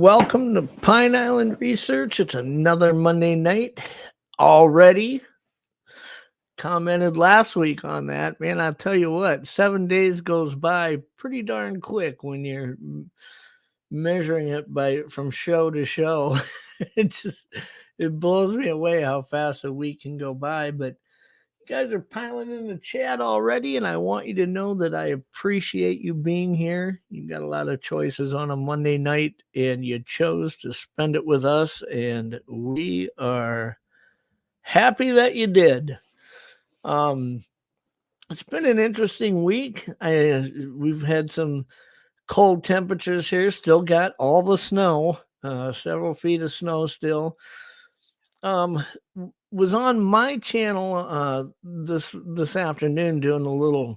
Welcome to Pine Island Research. It's another Monday night already. Commented last week on that. Man, I'll tell you what, 7 days goes by pretty darn quick when you're measuring it from show to show. It blows me away how fast a week can go by. But you guys are piling in the chat already, and I want you to know that I appreciate you being here. You got a lot of choices on a Monday night, and you chose to spend it with us, and we are happy that you did. It's been an interesting week. We've had some cold temperatures here. Still got all the snow, several feet of snow still. Was on my channel this afternoon doing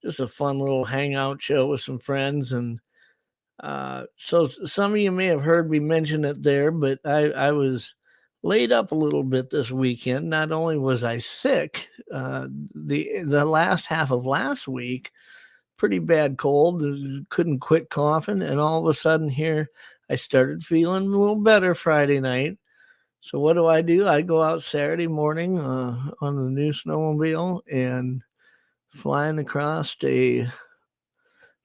just a fun little hangout show with some friends, and so some of you may have heard me mention it there, but I was laid up a little bit this weekend. Not only was I sick, the last half of last week, pretty bad cold, couldn't quit coughing, and all of a sudden here I started feeling a little better Friday night. So what do? I go out Saturday morning on the new snowmobile and flying across a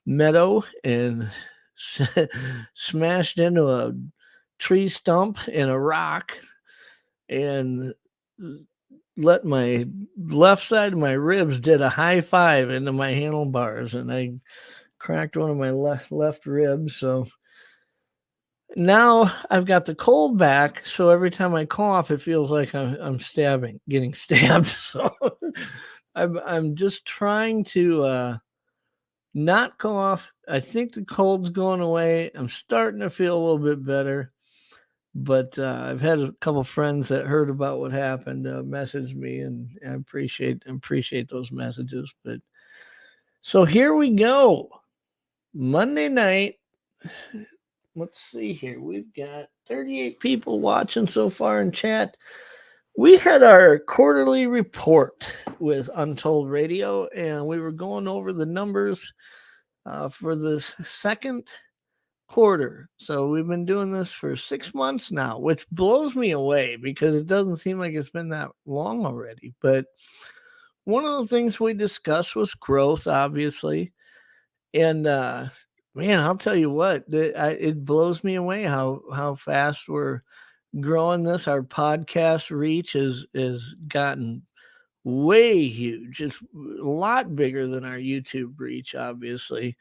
meadow and smashed into a tree stump and a rock and let my left side of my ribs did a high five into my handlebars, and I cracked one of my left ribs. So now I've got the cold back, so every time I cough, it feels like I'm getting stabbed. So I'm just trying to not cough. I think the cold's going away. I'm starting to feel a little bit better, but I've had a couple friends that heard about what happened message me, and I appreciate those messages. But so here we go, Monday night. Let's see here. We've got 38 people watching so far in chat. We had our quarterly report with Untold Radio, and we were going over the numbers for this second quarter. So we've been doing this for 6 months now, which blows me away because it doesn't seem like it's been that long already. But one of the things we discussed was growth, obviously. And man, I'll tell you what, it blows me away how fast we're growing this. Our podcast reach is gotten way huge. It's a lot bigger than our YouTube reach, obviously.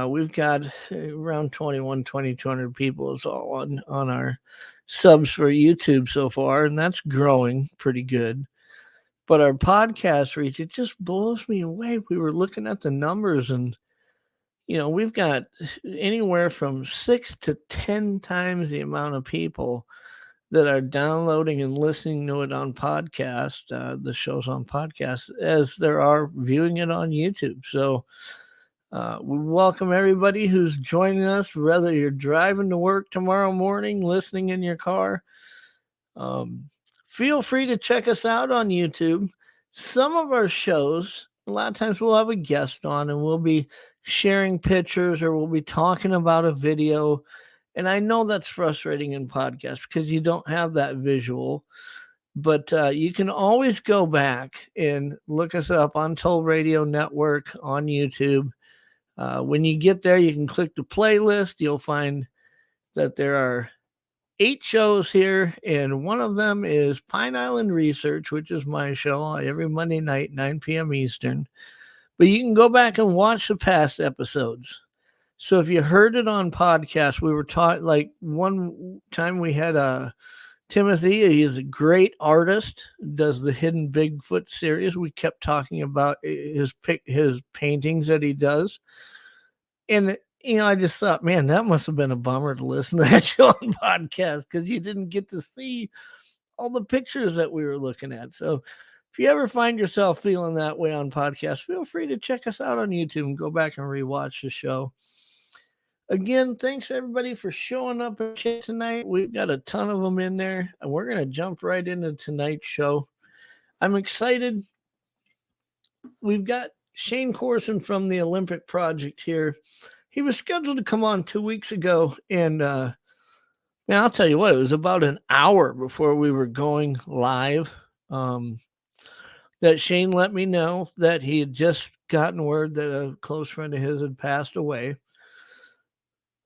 We've got around 2,200 people is all on our subs for YouTube so far, and that's growing pretty good. But our podcast reach, it just blows me away. We were looking at the numbers, and we've got anywhere from 6 to 10 times the amount of people that are downloading and listening to it on podcast, the show's on podcast, as there are viewing it on YouTube. So we welcome everybody who's joining us, whether you're driving to work tomorrow morning, listening in your car. Feel free to check us out on YouTube. Some of our shows, a lot of times we'll have a guest on and we'll be sharing pictures or we'll be talking about a video. And I know that's frustrating in podcasts because you don't have that visual, but you can always go back and look us up, Untold Radio Network on YouTube. When you get there, you can click the playlist. You'll find that there are 8 shows here, and one of them is Pine Island Research, which is my show every Monday night, 9 p.m. Eastern. But you can go back and watch the past episodes. So if you heard it on podcast, we were taught, like one time we had Timothy. He is a great artist, does the Hidden Bigfoot series. We kept talking about his paintings that he does. And, I just thought, man, that must have been a bummer to listen to that show on podcast because you didn't get to see all the pictures that we were looking at. So if you ever find yourself feeling that way on podcast, feel free to check us out on YouTube and go back and rewatch the show. Again, thanks everybody for showing up tonight. We've got a ton of them in there, and we're going to jump right into tonight's show. I'm excited. We've got Shane Corson from the Olympic Project here. He was scheduled to come on 2 weeks ago, and Man, I'll tell you what, it was about an hour before we were going live that Shane let me know that he had just gotten word that a close friend of his had passed away.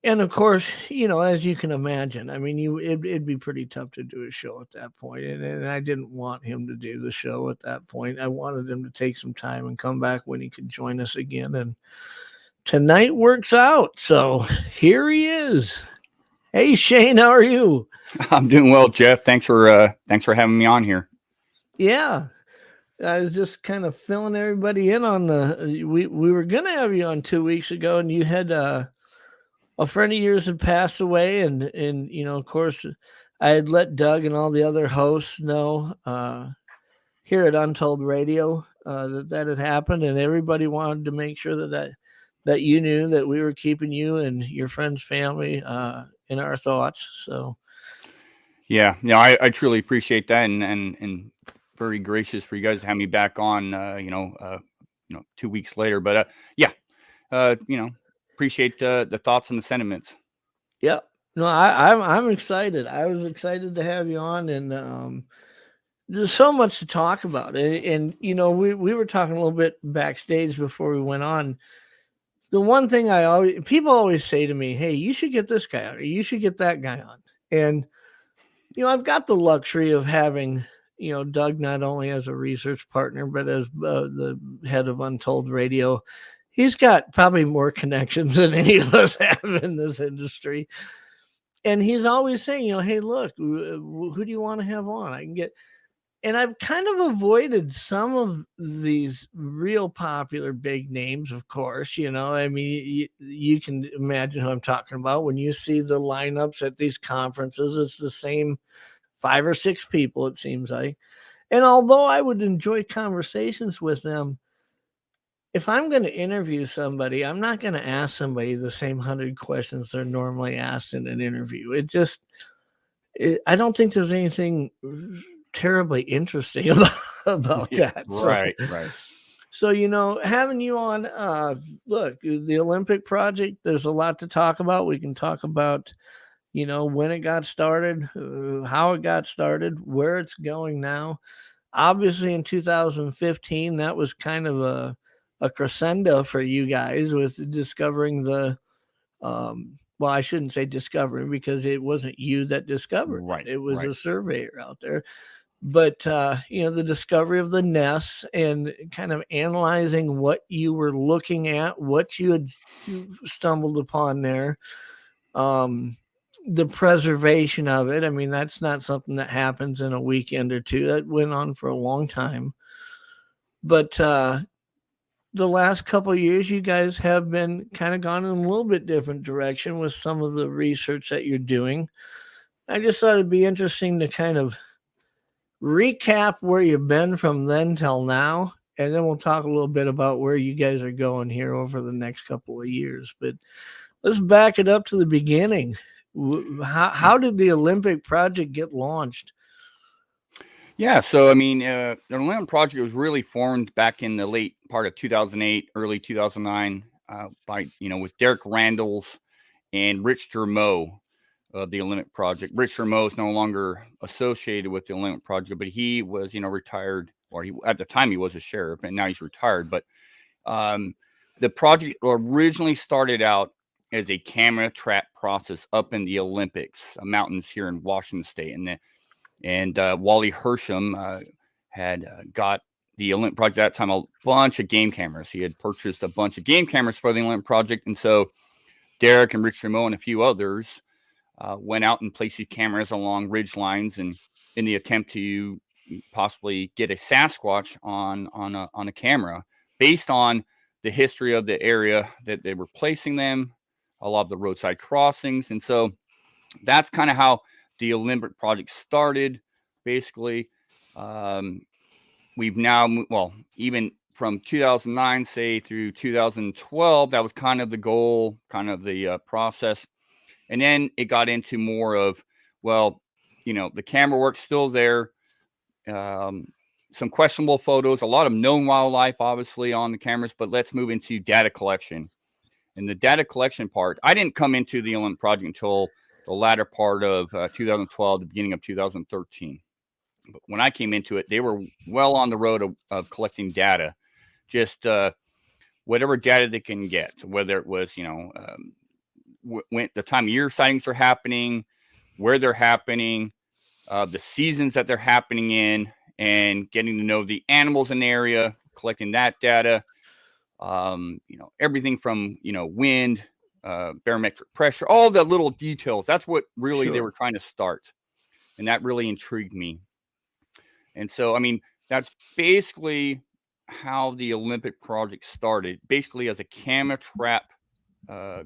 And of course, as you can imagine, I mean, it'd be pretty tough to do a show at that point, and I didn't want him to do the show at that point. I wanted him to take some time and come back when he could join us again. And tonight works out, so here he is. Hey, Shane, how are you? I'm doing well, Jeff. Thanks for having me on here. Yeah, I was just kind of filling everybody in on we were gonna have you on 2 weeks ago, and you had a friend of yours had passed away, and of course, I had let Doug and all the other hosts know here at Untold Radio that had happened, and everybody wanted to make sure that you knew that we were keeping you and your friend's family in our thoughts. So, yeah, I truly appreciate that, and very gracious for you guys to have me back on. 2 weeks later, but appreciate the thoughts and the sentiments. Yeah, no, I'm excited. I was excited to have you on, and there's so much to talk about. And we were talking a little bit backstage before we went on. The one thing people always say to me, "Hey, you should get this guy on, or you should get that guy on." And I've got the luxury of having Doug not only as a research partner, but as the head of Untold Radio. He's got probably more connections than any of us have in this industry. And he's always saying, "Hey, look, who do you want to have on? I can get." And I've kind of avoided some of these real popular big names, of course. I mean, you can imagine who I'm talking about. When you see the lineups at these conferences, it's the same 5 or 6 people, it seems like. And although I would enjoy conversations with them, if I'm going to interview somebody, I'm not going to ask somebody the same 100 questions they're normally asked in an interview. I don't think there's anything terribly interesting about that. Right. So, having you on, look, the Olympic project, there's a lot to talk about. We can talk about, when it got started, how it got started, where it's going now. Obviously, in 2015, that was kind of a crescendo for you guys with discovering the well, I shouldn't say discovering, because it wasn't you that discovered Right, it. It was right. a surveyor out there. But the discovery of the nests and kind of analyzing what you were looking at, what you had stumbled upon there, the preservation of it. I mean, that's not something that happens in a weekend or two. That went on for a long time. But the last couple of years, you guys have been kind of gone in a little bit different direction with some of the research that you're doing. I just thought it'd be interesting to kind of recap where you've been from then till now, and then we'll talk a little bit about where you guys are going here over the next couple of years. But let's back it up to the beginning. How did the Olympic project get launched? Yeah, so I mean, the Olympic project was really formed back in the late part of 2008, early 2009, by with Derek Randalls and Rich Germeau of the Olympic project. Rich Germeau is no longer associated with the Olympic project, but he was retired, or at the time he was a sheriff, and now he's retired. But the project originally started out as a camera trap process up in the Olympics mountains here in Washington State, and Wally Hersham had got the Olympic project at that time a bunch of game cameras. He had purchased a bunch of game cameras for the Olympic project, and so Derek and Rich Germeau and a few others went out and placed these cameras along ridge lines, and in the attempt to possibly get a Sasquatch on a camera based on the history of the area that they were placing them, a lot of the roadside crossings. And so that's kind of how the Olympic project started, basically. We've now, even from 2009, say, through 2012, that was kind of the goal, kind of the process. And then it got into more of, the camera work's still there. Some questionable photos, a lot of known wildlife, obviously, on the cameras, but let's move into data collection. And the data collection part, I didn't come into the Olympic project until the latter part of 2012, the beginning of 2013. But when I came into it, they were well on the road of collecting data, just whatever data they can get, whether it was, when the time of year sightings are happening, where they're happening, the seasons that they're happening in, and getting to know the animals in the area, collecting that data, everything from, wind, barometric pressure, all the little details. That's what really they were trying to start. And that really intrigued me. And so, that's basically how the Olympic project started, basically as a camera trap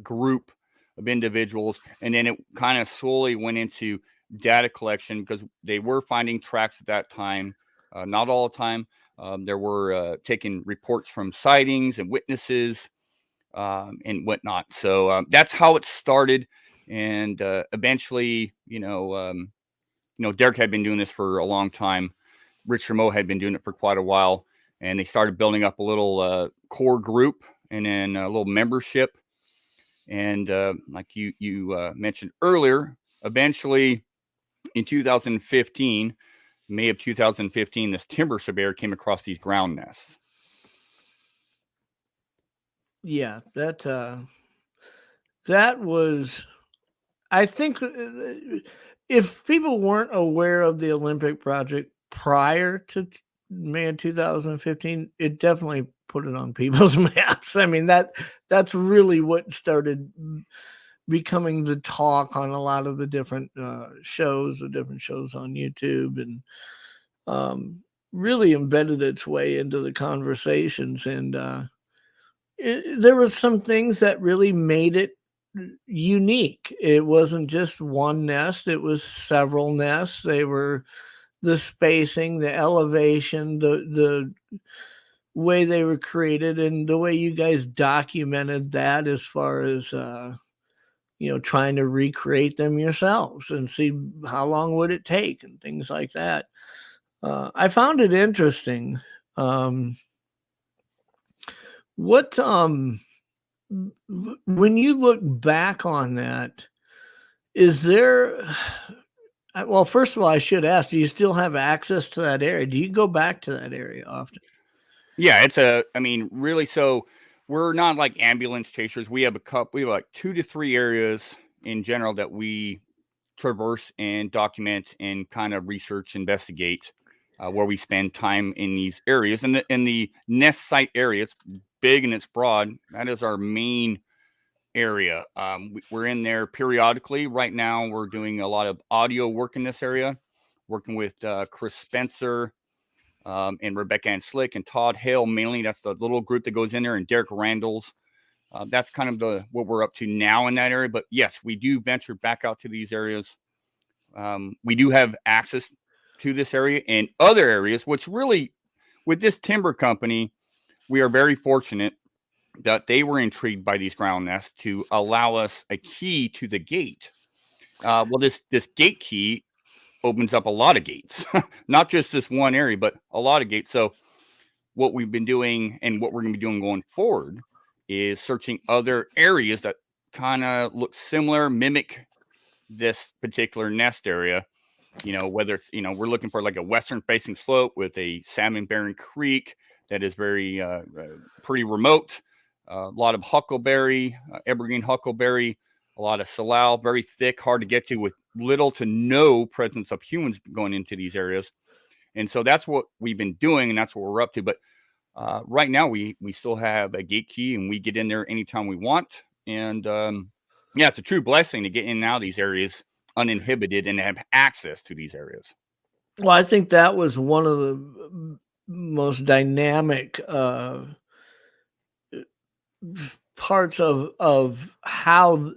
group of individuals. And then it kind of slowly went into data collection because they were finding tracks at that time. Not all the time. There were taking reports from sightings and witnesses and whatnot. So that's how it started. And eventually, Derek had been doing this for a long time. Rich Rameau had been doing it for quite a while. And they started building up a little core group and then a little membership. And like you mentioned earlier, eventually in 2015, May of 2015, this timber surveyor came across these ground nests. Yeah, that was, I think, if people weren't aware of the Olympic project prior to May of 2015, it definitely put it on people's maps. That's really what started becoming the talk on a lot of the different shows on YouTube, and really embedded its way into the conversations. And there were some things that really made it unique. It wasn't just one nest, it was several nests. They were the spacing, the elevation, the way they were created, and the way you guys documented that as far as trying to recreate them yourselves and see how long would it take and things like that. I found it interesting. When you look back on that, is there, well, first of all, I should ask, do you still have access to that area? Do you go back to that area often? Yeah, really, so we're not like ambulance chasers. We have like 2 to 3 areas in general that we traverse and document and kind of research, investigate, where we spend time in these areas. And the nest site area, it's big and it's broad. That is our main area. We're in there periodically. Right now, we're doing a lot of audio work in this area, working with Chris Spencer, and Rebecca Ann Slick and Todd Hale mainly. That's the little group that goes in there, and Derek Randall's. That's kind of what we're up to now in that area. But yes, we do venture back out to these areas. We do have access to this area and other areas, which really, with this timber company, we are very fortunate that they were intrigued by these ground nests to allow us a key to the gate. Well, this gate key opens up a lot of gates, not just this one area, but a lot of gates. So what we've been doing and what we're going to be doing going forward is searching other areas that kind of look similar, mimic this particular nest area. Whether it's, we're looking for like a western facing slope with a salmon bearing creek that is very pretty remote, a lot of huckleberry, evergreen huckleberry, a lot of salal, very thick, hard to get to, with little to no presence of humans going into these areas. And so that's what we've been doing, and that's what we're up to. But right now we still have a gate key, and we get in there anytime we want. And it's a true blessing to get in and out of these areas uninhibited and have access to these areas. Well, I think that was one of the most dynamic parts of how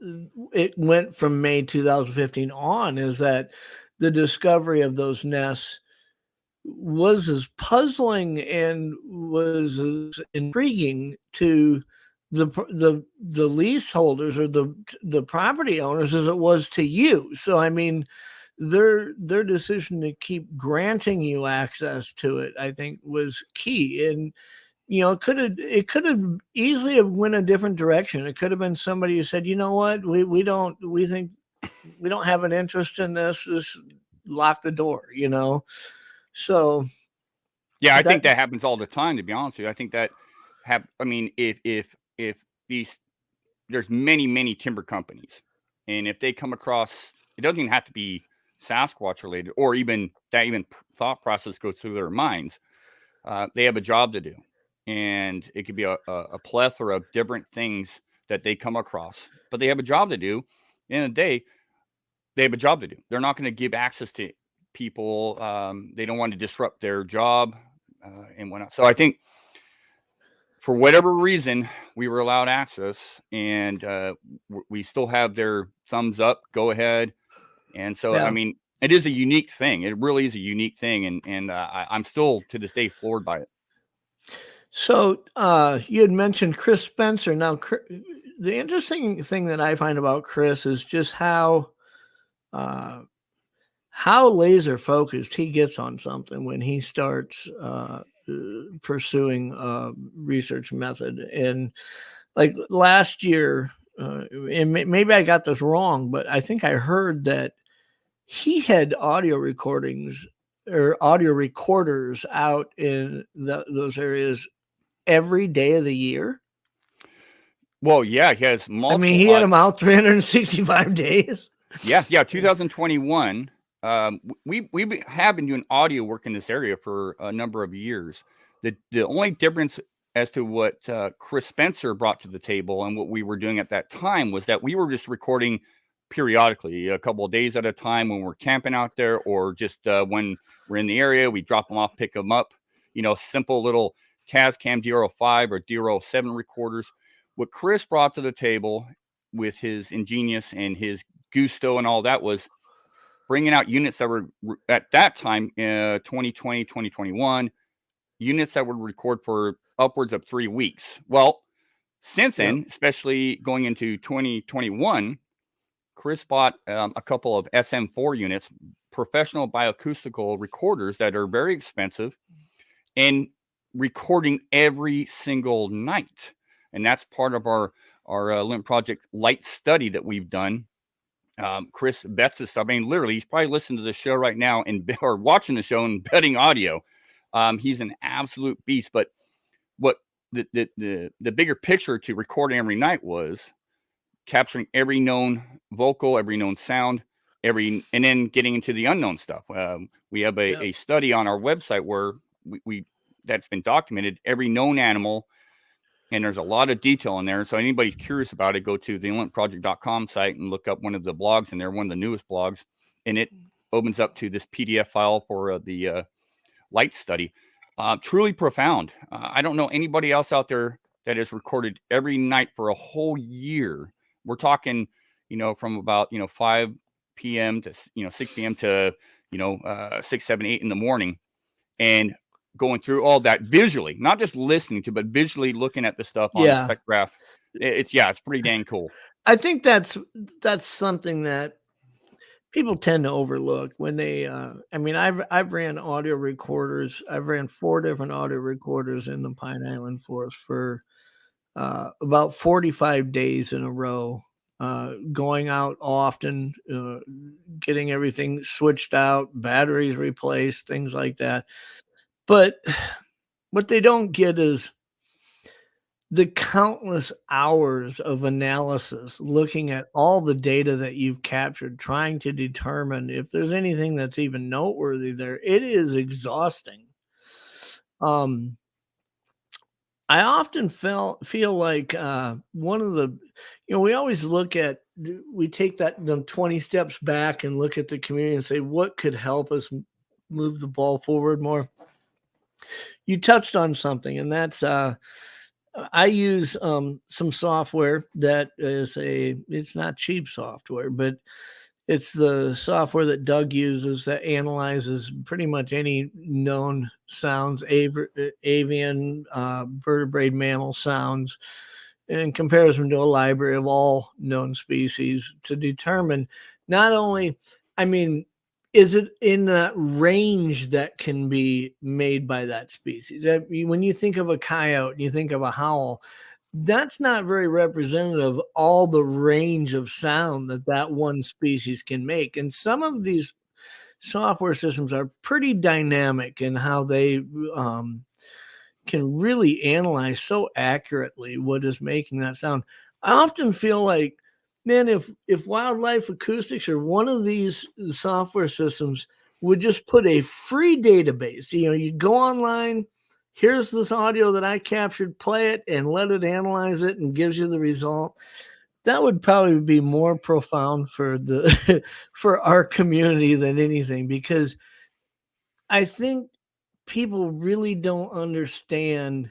it went from May 2015 on, is that the discovery of those nests was as puzzling and was as intriguing to the leaseholders or the property owners as it was to you. So their decision to keep granting you access to it, I think, was key. And it could have easily have went a different direction. It could have been somebody who said, you know what, we think we don't have an interest in this. Just lock the door, you know? So yeah, I think that happens all the time, to be honest with you. I think that I mean, if these, there's many timber companies, and if they come across, it doesn't even have to be Sasquatch related, or even thought process goes through their minds. They have a job to do, and it could be a plethora of different things that they come across, but they have a job to do. At the end of the day, they have a job to do. They're not going to give access to people. They don't want to disrupt their job and whatnot. So I think for whatever reason, we were allowed access, and we still have their thumbs up, go ahead. And so, I mean, it is a unique thing. It really is a unique thing. And I'm still to this day floored by it. So you had mentioned Chris Spencer. Now, the interesting thing that I find about Chris is just how laser focused he gets on something when he starts pursuing a research method. And like last year, and maybe I got this wrong, but I think I heard that he had audio recordings or audio recorders out in those areas every day of the year. Well, yeah, he has multiple. I mean, he had them out 365 days. Yeah. 2021. We have been doing audio work in this area for a number of years. The only difference as to what Chris Spencer brought to the table and what we were doing at that time was that we were just recording periodically, a couple of days at a time when we're camping out there, or just when we're in the area, we drop them off, pick them up. You know, simple little Tascam DR05 or DR07 recorders. What Chris brought to the table with his ingenious and his gusto and all that was bringing out units that were at that time, 2020, 2021, units that would record for upwards of 3 weeks. Well, since then, especially going into 2021, Chris bought a couple of SM4 units, professional bioacoustical recorders that are very expensive, and recording every single night. And that's part of our LIMP Project Light study that we've done. Chris bets this stuff. I mean, literally, he's probably listening to the show right now or watching the show and betting audio. He's an absolute beast. But what the bigger picture to recording every night was capturing every known vocal, every known sound, and then getting into the unknown stuff. We have a study on our website where we that's been documented, every known animal, and there's a lot of detail in there. So anybody's curious about it, go to the limpproject.com site and look up one of the blogs in there, one of the newest blogs, and it opens up to this PDF file for the light study. Truly profound. I don't know anybody else out there that has recorded every night for a whole year. We're talking, from about 5 p.m. to 6 p.m. to 6, 7, 8 in the morning, and going through all that visually, not just listening to, but visually looking at the stuff on the spectrograph. It's pretty dang cool. I think that's something that people tend to overlook when they. I've ran audio recorders. I've ran 4 different audio recorders in the Pine Island Forest for about 45 days in a row. Going out often, getting everything switched out, batteries replaced, things like that. But what they don't get is the countless hours of analysis, looking at all the data that you've captured, trying to determine if there's anything that's even noteworthy there. It is exhausting. I often feel like one of the, we always we take them 20 steps back and look at the community and say, what could help us move the ball forward more? You touched on something, and that's I use some software that it's not cheap software, but it's the software that Doug uses that analyzes pretty much any known sounds, avian, vertebrate mammal sounds, and compares them to a library of all known species to determine not only, is it in that range that can be made by that species? When you think of a coyote and you think of a howl, that's not very representative of all the range of sound that one species can make. And some of these software systems are pretty dynamic in how they can really analyze so accurately what is making that sound. I often feel like, man, if Wildlife Acoustics or one of these software systems would just put a free database, you go online, here's this audio that I captured, play it and let it analyze it and gives you the result. That would probably be more profound for the for our community than anything, because I think people really don't understand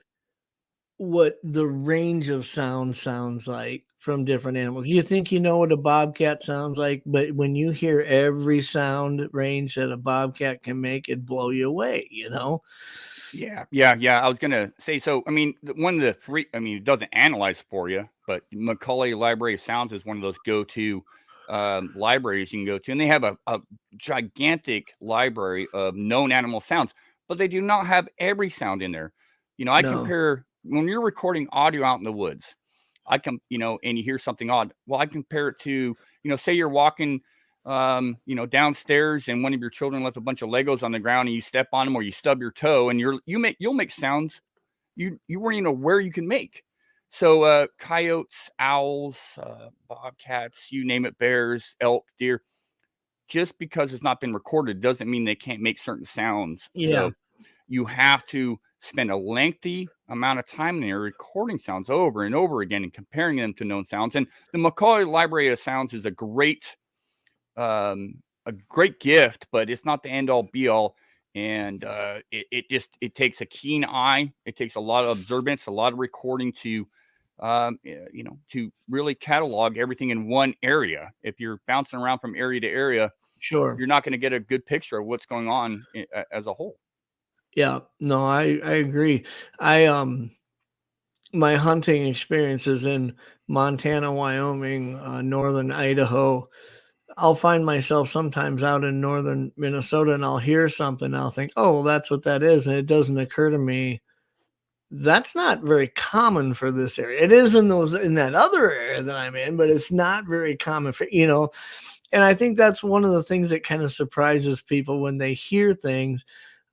what the range of sound sounds like from different animals. You think you know what a bobcat sounds like, but when you hear every sound range that a bobcat can make, it blow you away, Yeah, yeah. I was gonna say, so I mean, one of the free, I mean, it doesn't analyze for you, but Macaulay Library of Sounds is one of those go-to libraries you can go to, and they have a gigantic library of known animal sounds, but they do not have every sound in there. I No, compare when you're recording audio out in the woods, and you hear something odd. Well, I compare it to, say you're walking downstairs and one of your children left a bunch of Legos on the ground and you step on them or you stub your toe and you'll make sounds you weren't even aware you can make. So coyotes, owls, bobcats, you name it, bears, elk, deer, just because it's not been recorded doesn't mean they can't make certain sounds. yeah, So you have to spend a lengthy amount of time there recording sounds over and over again and comparing them to known sounds. And the Macaulay Library of Sounds is a great gift, but it's not the end all be all. And it takes a keen eye. It takes a lot of observance, a lot of recording to to really catalog everything in one area. If you're bouncing around from area to area, sure. you're not going to get a good picture of what's going on as a whole. Yeah, no, I agree. My hunting experiences in Montana, Wyoming, northern Idaho, I'll find myself sometimes out in northern Minnesota and I'll hear something. I'll think, oh, well, that's what that is. And it doesn't occur to me that's not very common for this area. It is in that other area that I'm in, but it's not very common for. And I think that's one of the things that kind of surprises people when they hear things.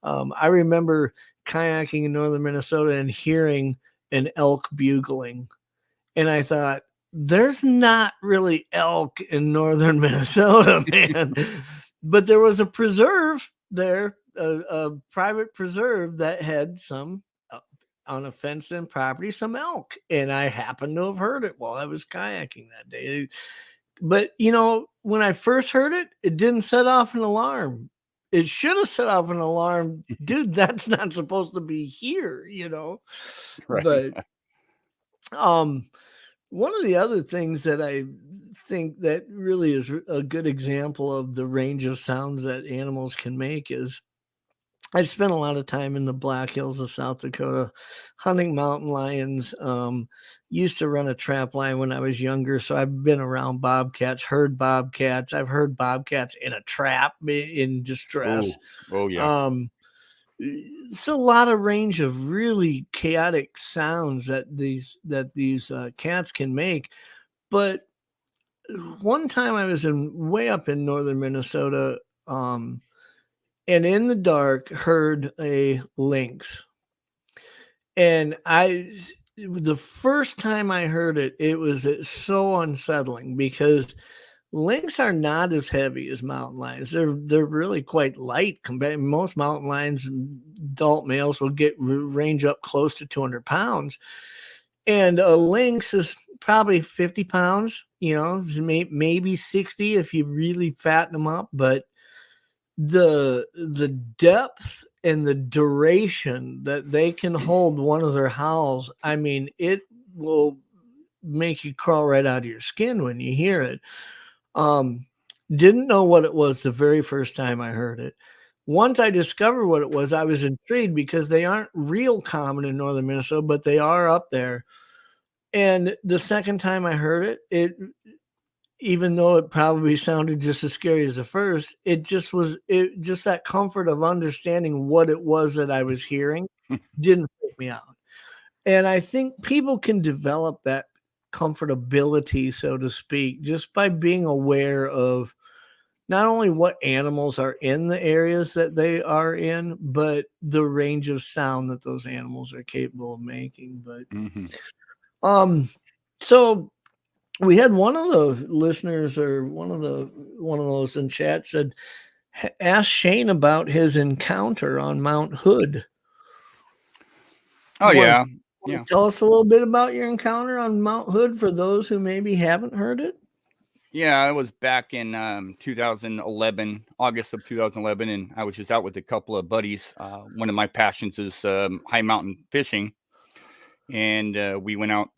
I remember kayaking in northern Minnesota and hearing an elk bugling. And I thought, there's not really elk in northern Minnesota, man. But there was a preserve there, a private preserve that had some on a fenced-in property, some elk. And I happened to have heard it while I was kayaking that day. But, when I first heard it, it didn't set off an alarm. It should have set off an alarm. Dude, that's not supposed to be here, Right. But one of the other things that I think that really is a good example of the range of sounds that animals can make is I've spent a lot of time in the Black Hills of South Dakota hunting mountain lions. Used to run a trap line when I was younger, so I've been around bobcats, heard bobcats. I've heard bobcats in a trap in distress. Oh yeah. Um, it's a lot of range of really chaotic sounds that these cats can make. But one time I was way up in northern Minnesota, and in the dark heard a lynx. And the first time I heard it, it was so unsettling because lynx are not as heavy as mountain lions. They're really quite light compared. Most mountain lions, adult males, will range up close to 200 pounds, and a lynx is probably 50 pounds. Maybe 60 if you really fatten them up. But the depth and the duration that they can hold one of their howls, I mean, it will make you crawl right out of your skin when you hear it. Didn't know what it was the very first time I heard it. Once I discovered what it was, I was intrigued because they aren't real common in northern Minnesota, but they are up there. And the second time I heard it, even though it probably sounded just as scary as the first, it just that comfort of understanding what it was that I was hearing didn't freak me out. And I think people can develop that comfortability, so to speak, just by being aware of not only what animals are in the areas that they are in, but the range of sound that those animals are capable of making. But so we had one of the listeners, or one of those in chat, said, ask Shane about his encounter on Mount Hood. Oh, yeah. Tell us a little bit about your encounter on Mount Hood for those who maybe haven't heard it. Yeah, it was back in 2011, August of 2011, and I was just out with a couple of buddies. One of my passions is high mountain fishing, and we went out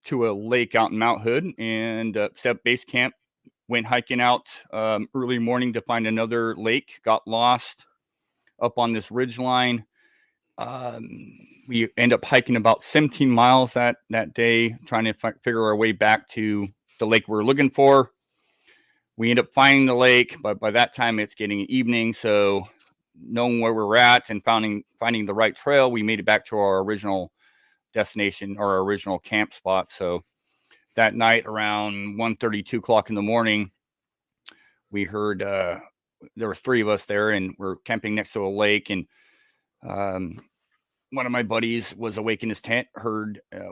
to a lake out in Mount Hood and set up base camp. Went hiking out early morning to find another lake. Got lost up on this ridge line. We end up hiking about 17 miles that day, trying to figure our way back to the lake we were looking for. We end up finding the lake, but by that time it's getting evening. So knowing where we're at and finding the right trail, we made it back to our original destination, or our original camp spot. So that night around 1:30, 2 o'clock in the morning, we heard there was 3 of us there, and we're camping next to a lake. And one of my buddies was awake in his tent.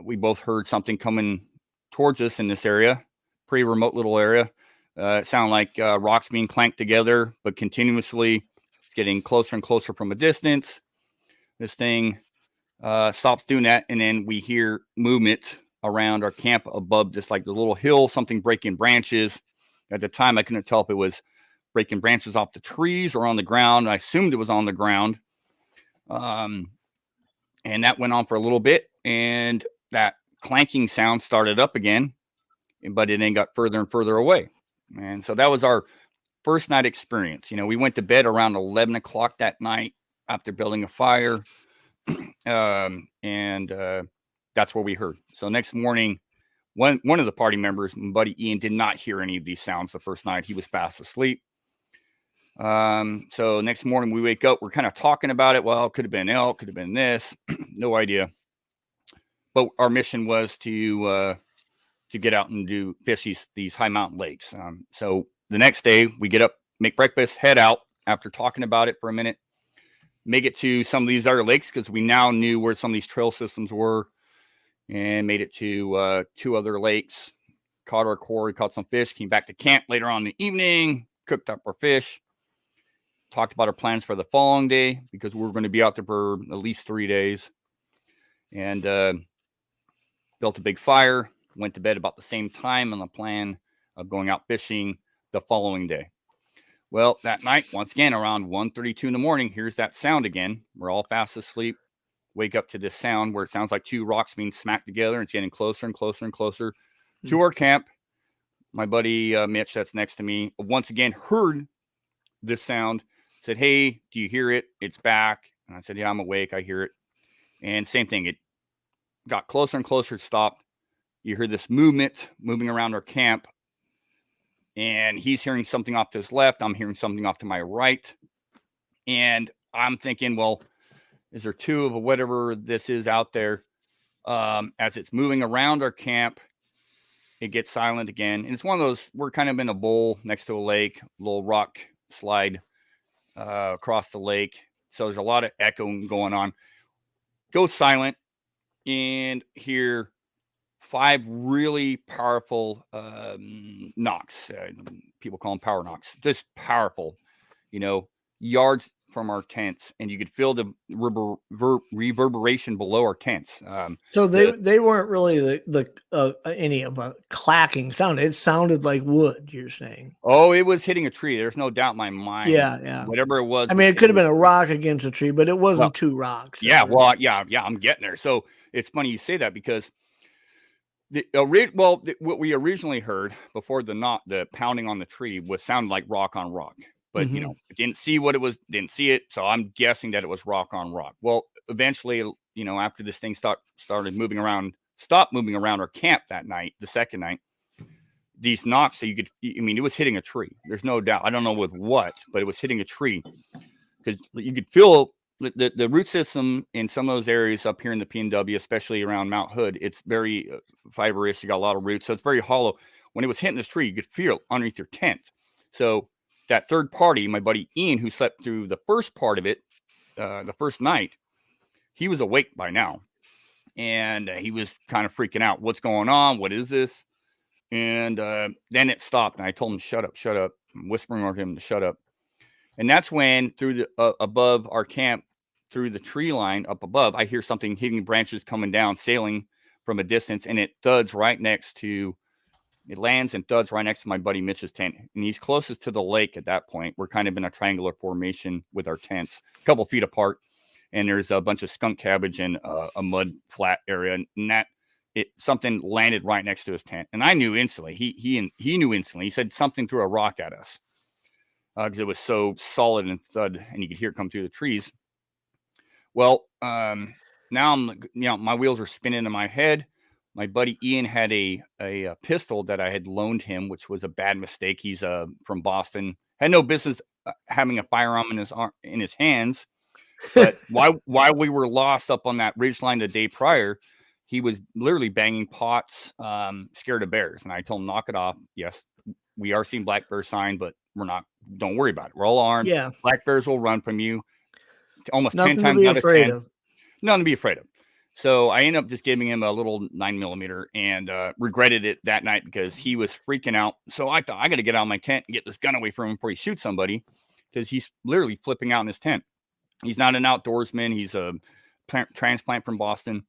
We both heard something coming towards us in this area, pretty remote little area. It sounded like rocks being clanked together, but continuously. It's getting closer and closer from a distance. This thing stops doing that, and then we hear movement around our camp above this, like the little hill, something breaking branches. At the time, I couldn't tell if it was breaking branches off the trees or on the ground. I assumed it was on the ground. And that went on for a little bit, and that clanking sound started up again, but it then got further and further away. And so that was our first night experience. We went to bed around 11 o'clock that night after building a fire. And that's what we heard. So next morning, one of the party members, my buddy Ian, did not hear any of these sounds the first night. He was fast asleep. So next morning we wake up, we're kind of talking about it. Well, it could have been elk, could have been this, no idea. But our mission was to get out and fish these high mountain lakes. So the next day we get up, make breakfast, head out after talking about it for a minute, make it to some of these other lakes, because we now knew where some of these trail systems were, and made it to 2 other lakes, caught our quarry, caught some fish, came back to camp later on in the evening, cooked up our fish, talked about our plans for the following day, because we were going to be out there for at least 3 days, and built a big fire, went to bed about the same time on the plan of going out fishing the following day. Well, that night, once again, around 1:32 in the morning, here's that sound again. We're all fast asleep, wake up to this sound where it sounds like 2 rocks being smacked together, and it's getting closer and closer and closer to our camp. My buddy Mitch, that's next to me, once again heard this sound, said, "Hey, do you hear it? It's back." And I said, "Yeah, I'm awake. I hear it." And same thing. It got closer and closer, stopped. You hear this moving around our camp. And he's hearing something off to his left. I'm hearing something off to my right. And I'm thinking, well, is there 2 of whatever this is out there? As it's moving around our camp, it gets silent again. And it's one of those, we're kind of in a bowl next to a lake, little rock slide across the lake. So there's a lot of echoing going on. Goes silent, and hear 5 really powerful knocks. People call them power knocks. Just powerful, yards from our tents, and you could feel the reverberation below our tents. So they weren't really any of a clacking sound. It sounded like wood, you're saying. Oh, it was hitting a tree. There's no doubt in my mind. Yeah. Whatever it was. I mean, it could have been a rock against a tree, but it wasn't 2 rocks. Yeah. Well, yeah. I'm getting there. So it's funny you say that, because what we originally heard before the pounding on the tree sounded like rock on rock, but didn't see what it was, didn't see it, so I'm guessing that it was rock on rock. Well, eventually, after this thing stopped moving around our camp that night, the second night, these knocks, so it was hitting a tree. There's no doubt. I don't know with what, but it was hitting a tree, because you could feel the root system in some of those areas up here in the PNW, especially around Mount Hood, it's very fibrous. You got a lot of roots, so it's very hollow. When it was hitting this tree, you could feel it underneath your tent. So that third party, my buddy Ian, who slept through the first part of it, the first night, he was awake by now, and he was kind of freaking out. What's going on? What is this? And then it stopped, and I told him, shut up. I'm whispering over him to shut up. And that's when through the above our camp, through the tree line up above, I hear something hitting branches coming down, sailing from a distance, and it thuds right next to, it lands and thuds right next to my buddy Mitch's tent. And he's closest to the lake at that point. We're kind of in a triangular formation with our tents, a couple feet apart. And there's a bunch of skunk cabbage and a mud flat area. And that, something landed right next to his tent. And I knew instantly. He knew instantly. He said something threw a rock at us. Because it was so solid and thud, and you could hear it come through the trees. Well, now my wheels are spinning in my head. My buddy Ian had a pistol that I had loaned him, which was a bad mistake. He's from Boston, had no business having a firearm in his hands. But while we were lost up on that ridgeline the day prior, he was literally banging pots, scared of bears. And I told him, knock it off. Yes, we are seeing black bear sign, but we're not. Don't worry about it. We're all armed. Yeah. Black bears will run from you. Almost Nothing 10 times out of 10. Nothing to be afraid of. So I ended up just giving him a little 9mm and regretted it that night because he was freaking out. So I thought, I got to get out of my tent and get this gun away from him before he shoots somebody, because he's literally flipping out in his tent. He's not an outdoorsman. He's a transplant from Boston.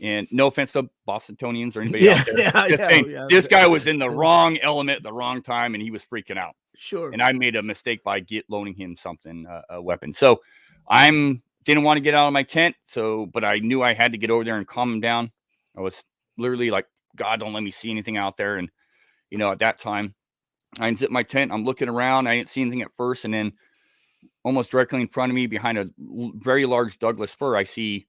And no offense to Bostonians or anybody out there. This guy was in the wrong element at the wrong time, and he was freaking out. Sure. And I made a mistake by loaning him something, a weapon. So didn't want to get out of my tent. But I knew I had to get over there and calm him down. I was literally like, God, don't let me see anything out there. And, at that time, I unzipped my tent. I'm looking around. I didn't see anything at first. And then almost directly in front of me, behind a very large Douglas fir, I see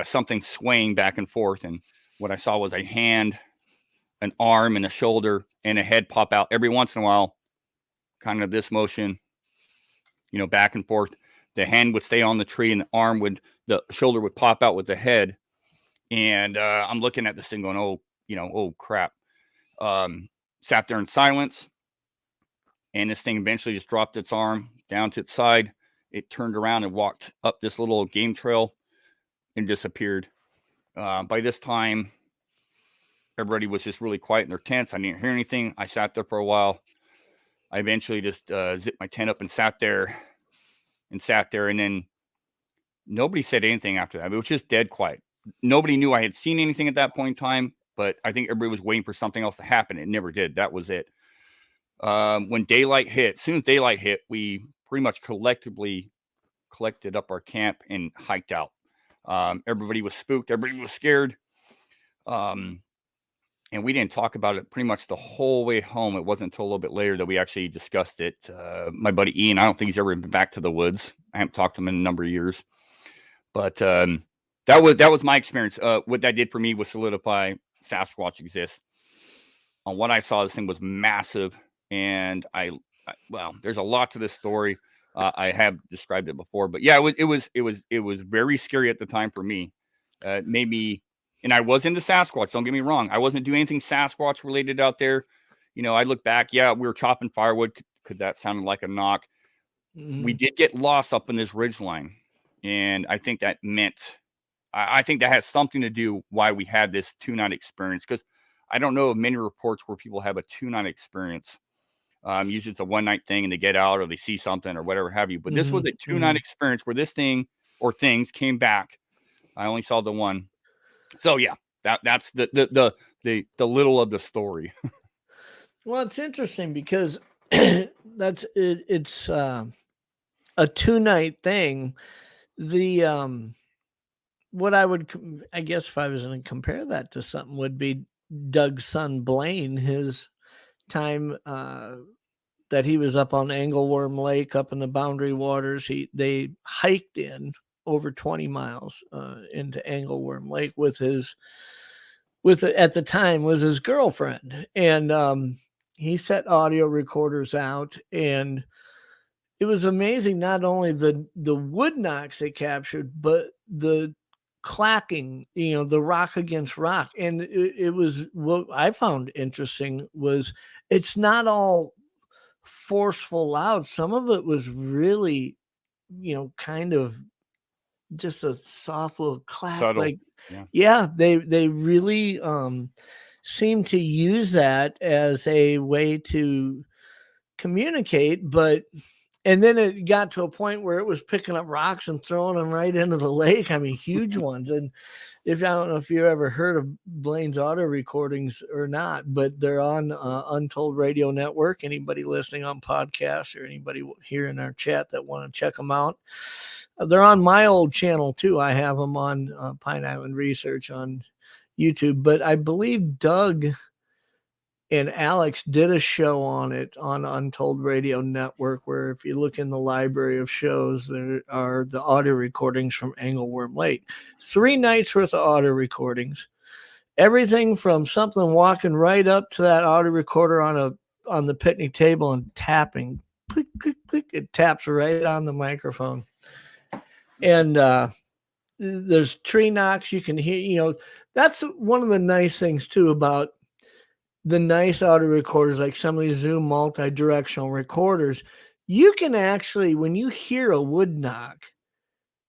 something swaying back and forth. And what I saw was a hand, an arm, and a shoulder, and a head pop out every once in a while. Kind of this motion, back and forth. The hand would stay on the tree, and the shoulder would pop out with the head. And I'm looking at this thing going, oh crap. Sat there in silence. And this thing eventually just dropped its arm down to its side. It turned around and walked up this little game trail and disappeared. By this time, everybody was just really quiet in their tents. I didn't hear anything. I sat there for a while. I eventually just zipped my tent up and sat there. And then nobody said anything after that. It was just dead quiet. Nobody knew I had seen anything at that point in time, but I think everybody was waiting for something else to happen. It never did. That was it. When daylight hit, as soon as daylight hit, we pretty much collectively collected up our camp and hiked out. Everybody was spooked. Everybody was scared. And we didn't talk about it pretty much the whole way home. It wasn't until a little bit later that we actually discussed it. My buddy Ian, I don't think he's ever been back to the woods. I haven't talked to him in a number of years. But that was my experience. What that did for me was solidify Sasquatch exists. On what I saw, this thing was massive. And there's a lot to this story. I have described it before, but yeah, it was very scary at the time for me. It made me. And I was into Sasquatch. Don't get me wrong. I wasn't doing anything Sasquatch related out there. I look back. Yeah, we were chopping firewood. Could that sound like a knock? Mm-hmm. We did get lost up in this ridgeline. And I think that meant, I think that has something to do why we had this 2-night experience. Because I don't know of many reports where people have a 2-night experience. Usually it's a 1-night thing and they get out or they see something or whatever have you. But this was a 2-night experience where this thing or things came back. I only saw the one. So yeah, that's the little of the story. Well, it's interesting because it's a 2-night thing. The what I guess if I was going to compare that to something would be Doug's son Blaine, his time that he was up on Angleworm Lake up in the Boundary Waters. They hiked in over 20 miles into Angleworm Lake at the time was his girlfriend. And he set audio recorders out, and it was amazing. Not only the wood knocks they captured, but the clacking, the rock against rock. And it was, what I found interesting was, it's not all forceful loud. Some of it was really, kind of just a soft little clap. Subtle. Like, Yeah. they really seem to use that as a way to communicate. And then it got to a point where it was picking up rocks and throwing them right into the lake. I mean, huge ones. And I don't know if you ever heard of Blaine's audio recordings or not, but they're on Untold Radio Network. Anybody listening on podcasts or anybody here in our chat that want to check them out, they're on my old channel too. I have them on Pine Island Research on YouTube, but I believe Doug and Alex did a show on it on Untold Radio Network, where if you look in the library of shows, there are the audio recordings from Angleworm Lake. 3 nights worth of audio recordings. Everything from something walking right up to that audio recorder on the picnic table and tapping. Click, click, click. It taps right on the microphone. And there's tree knocks you can hear. That's one of the nice things too about the nice audio recorders, like some of these Zoom multi-directional recorders. You can actually, when you hear a wood knock,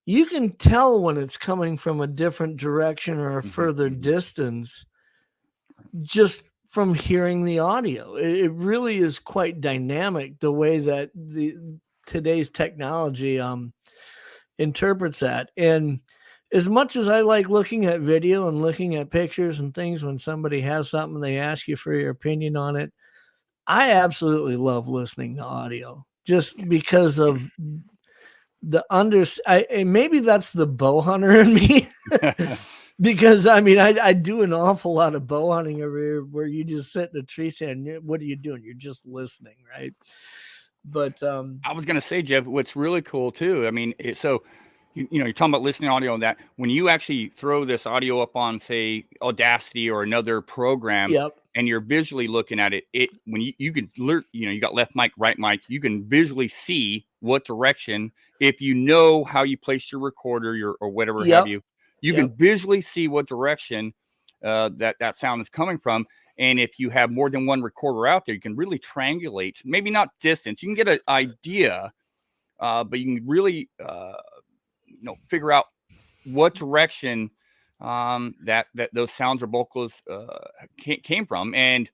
you can tell when it's coming from a different direction or a further distance just from hearing the audio. It really is quite dynamic the way that today's technology interprets that. And as much as I like looking at video and looking at pictures and things, when somebody has something, they ask you for your opinion on it, I absolutely love listening to audio just because of the and maybe that's the bow hunter in me. Because I do an awful lot of bow hunting over here, where you just sit in a tree stand. What are you doing? You're just listening, right? But I was gonna say, Jeff, what's really cool too. I mean, so you're talking about listening audio, and that when you actually throw this audio up on, say, Audacity or another program, and you're visually looking at it, when you can you got left mic, right mic, you can visually see what direction. If you know how you place your recorder, or whatever have you, you can visually see what direction that sound is coming from. And if you have more than one recorder out there, you can really triangulate. Maybe not distance, you can get an idea, but you can really figure out what direction that those sounds or vocals came from. And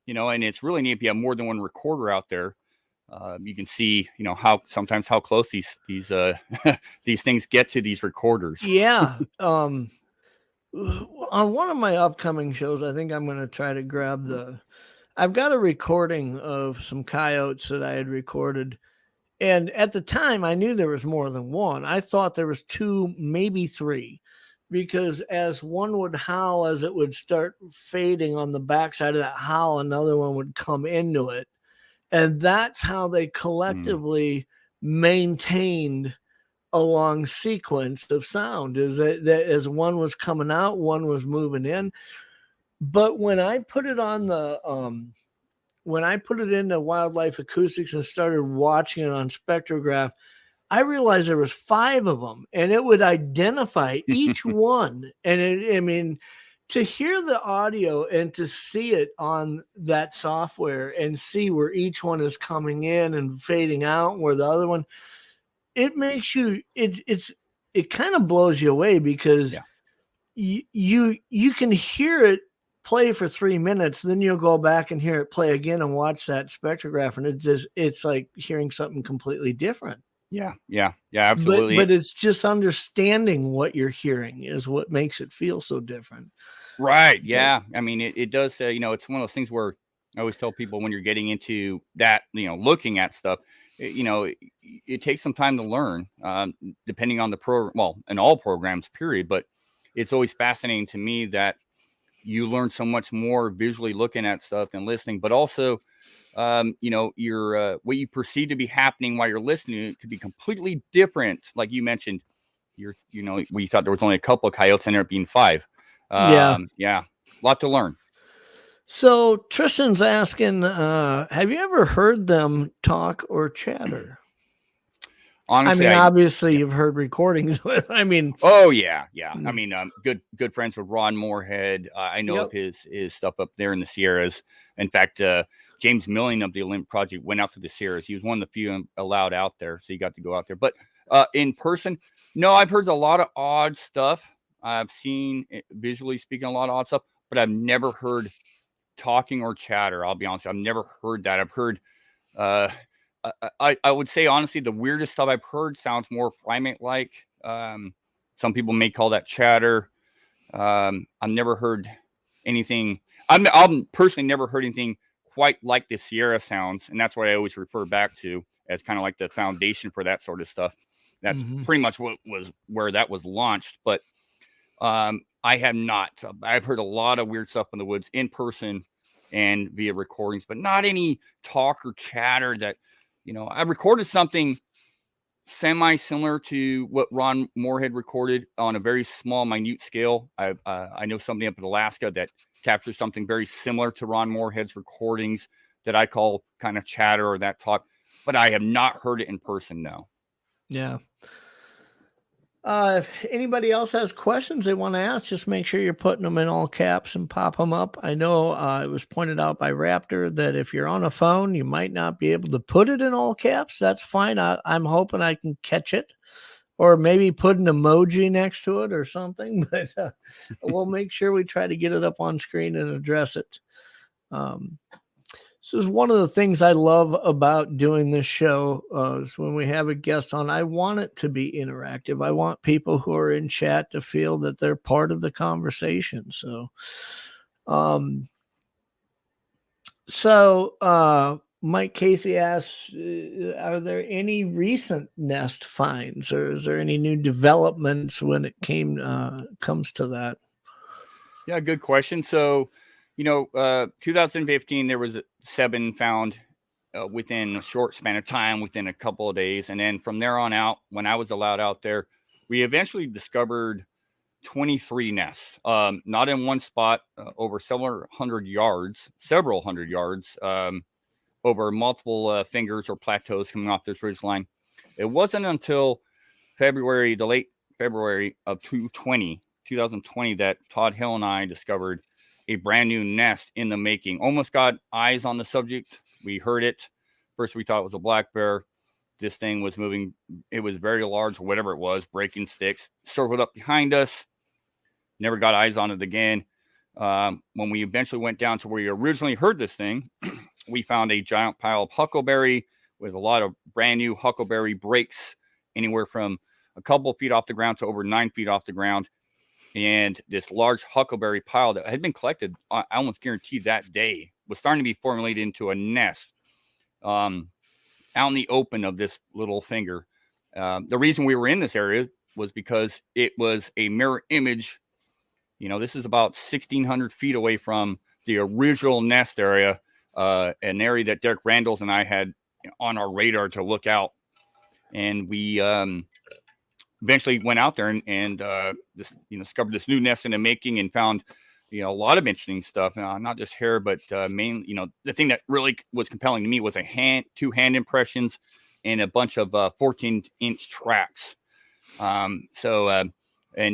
and it's really neat if you have more than one recorder out there. You can see how close these these things get to these recorders. On one of my upcoming shows, I think I'm going to try to grab I've got a recording of some coyotes that I had recorded. And at the time, I knew there was more than one. I thought there was 2, maybe 3, because as one would howl, as it would start fading on the backside of that howl, another one would come into it. And that's how they collectively maintained a long sequence of sound, is that as one was coming out, one was moving in. But when I put it on when I put it into Wildlife Acoustics and started watching it on spectrograph, I realized there was 5 of them, and it would identify each one. And to hear the audio and to see it on that software and see where each one is coming in and fading out, where the other one, it makes you, it kind of blows you away, because you can hear it play for 3 minutes, then you'll go back and hear it play again and watch that spectrograph, and it's like hearing something completely different. Yeah, absolutely. But it's just understanding what you're hearing is what makes it feel so different. Right. Yeah. I mean, it does. It's one of those things where I always tell people, when you're getting into that, looking at stuff, it takes some time to learn, depending on the program. Well, in all programs, period. But it's always fascinating to me that you learn so much more visually looking at stuff than listening. But also, your what you perceive to be happening while you're listening could be completely different. Like you mentioned, we thought there was only a couple of coyotes, ended up being 5. A lot to learn. So Tristan's asking, have you ever heard them talk or chatter? honestly, obviously you've heard recordings. I mean, oh yeah. I mean, good friends with Ron Moorhead. I know of his stuff up there in the Sierras. In fact, James Milling of the Olympic Project went out to the Sierras. He was one of the few allowed out there, so he got to go out there. But in person, no, I've heard a lot of odd stuff. I've seen, visually speaking, a lot of odd stuff, but I've never heard talking or chatter. I'll be honest, I've never heard that. I've heard, I would say honestly, the weirdest stuff I've heard sounds more primate-like. Some people may call that chatter. I've never heard anything. I've personally never heard anything quite like the Sierra sounds, and that's what I always refer back to as kind of like the foundation for that sort of stuff. That's pretty much where that was launched. But I have not. I've heard a lot of weird stuff in the woods in person and via recordings, but not any talk or chatter that, I recorded something semi-similar to what Ron Moorhead recorded on a very small, minute scale. I know somebody up in Alaska that captures something very similar to Ron Moorhead's recordings that I call kind of chatter or that talk, but I have not heard it in person, no. Yeah. If anybody else has questions they want to ask, just make sure you're putting them in all caps and pop them up. I know it was pointed out by Raptor that if you're on a phone, you might not be able to put it in all caps. That's fine. I'm hoping I can catch it, or maybe put an emoji next to it or something. But we'll make sure we try to get it up on screen and address it. This is one of the things I love about doing this show. Is when we have a guest on, I want it to be interactive. I want people who are in chat to feel that they're part of the conversation. So, Mike Casey asks, are there any recent nest finds, or is there any new developments when it comes to that? Yeah, good question. So, 2015, there was 7 found within a short span of time, within a couple of days. And then from there on out, when I was allowed out there, we eventually discovered 23 nests, not in one spot, over several hundred yards, over multiple fingers or plateaus coming off this ridge line. It wasn't until the late February of 2020, that Todd Hill and I discovered a brand new nest in the making. Almost got eyes on the subject. We heard it. First, we thought it was a black bear. This thing was moving. It was very large, whatever it was, breaking sticks, circled up behind us. Never got eyes on it again. When we eventually went down to where we originally heard this thing, we found a giant pile of huckleberry with a lot of brand new huckleberry breaks, anywhere from a couple of feet off the ground to over 9 feet off the ground. And this large huckleberry pile that had been collected, I almost guaranteed that day, was starting to be formulated into a nest out in the open of this little finger. The reason we were in this area was because it was a mirror image. This is about 1,600 feet away from the original nest area, an area that Derek Randalls and I had on our radar to look out. And we eventually went out there and discovered this new nest in the making, and found a lot of interesting stuff. Not just hair, but mainly, the thing that really was compelling to me was 2 hand impressions and a bunch of 14-inch tracks. And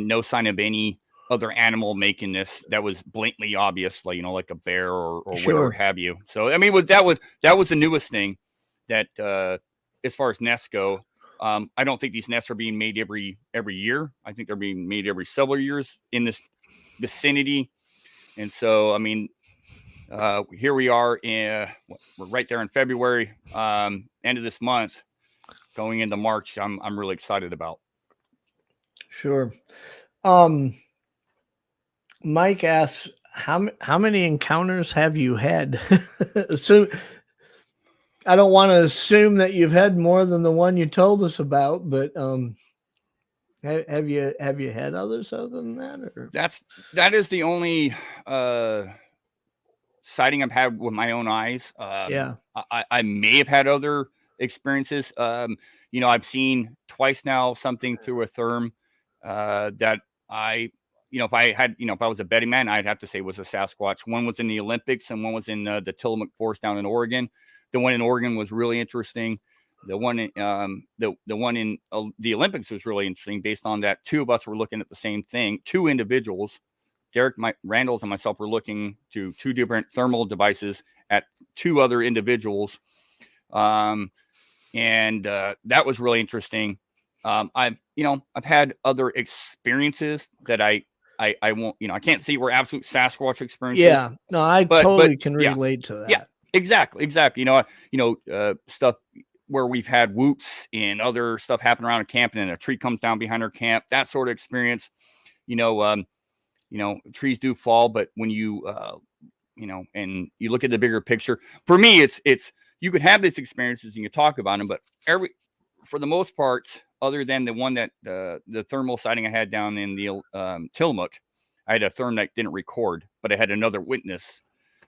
no sign of any other animal making this that was blatantly obvious, like a bear or Sure. whatever have you. So I mean, that was the newest thing that as far as nests go. I don't think these nests are being made every year. I think they're being made every several years in this vicinity. And so, I mean, here we are we're right there in February, end of this month, going into March. I'm really excited about. Sure. Mike asks, how many encounters have you had? So I don't want to assume that you've had more than the one you told us about, but have you had others other than that? Or? That is the only sighting I've had with my own eyes. Yeah. I may have had other experiences. I've seen twice now something through a therm that if I was a betting man, I'd have to say was a Sasquatch. One was in the Olympics and one was in the Tillamook Forest down in Oregon. The one in Oregon was really interesting. The one in the Olympics was really interesting based on that. Two of us were looking at the same thing. Two individuals, Derek Randalls and myself, were looking to two different thermal devices at two other individuals. And that was really interesting. I've had other experiences that I won't, I can't say we're absolute Sasquatch experiences. Yeah, no, I totally can relate to that. Yeah, exactly. Stuff where we've had whoops and other stuff happen around a camp, and then a tree comes down behind our camp. That sort of experience. Trees do fall, but when you and you look at the bigger picture, for me, it's you could have these experiences and you talk about them, but for the most part, other than the one that the thermal sighting I had down in the Tillamook, I had a therm that didn't record, but I had another witness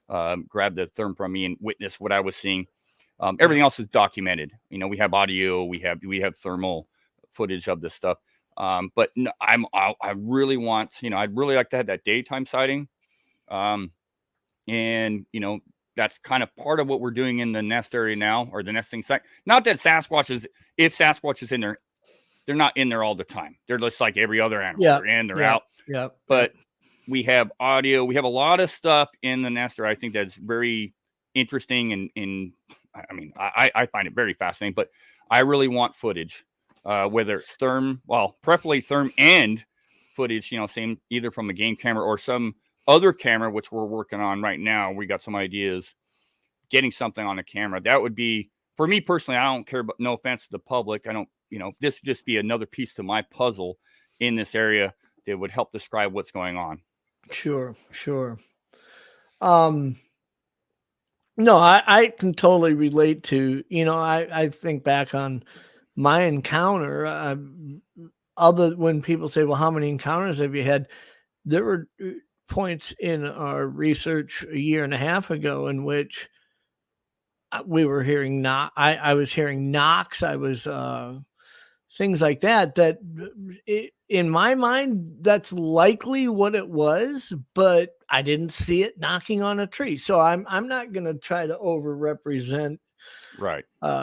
grab the therm from me and witness what I was seeing. Everything else is documented. We have audio, we have thermal footage of this stuff. But no, I really want, I'd really like to have that daytime sighting. That's kind of part of what we're doing in the nest area now, or the nesting site. Not that if Sasquatch is in there, they're not in there all the time. They're just like every other animal. Yeah. They're in, they're out. Yeah. But we have audio. We have a lot of stuff in the nest area. I think that's very interesting. I find it very fascinating, but I really want footage, whether it's preferably therm and footage, same either from a game camera or some other camera, which we're working on right now. We got some ideas, getting something on a camera. That would be, for me personally, I don't care, but no offense to the public. I don't, this would just be another piece to my puzzle in this area that would help describe what's going on. Sure. No, I can totally relate to, I think back on my encounter, when people say, well, how many encounters have you had? There were points in our research a year and a half ago in which we were hearing I was hearing knocks. I was things like that in my mind, that's likely what it was, but I didn't see it knocking on a tree. So I'm not going to try to over represent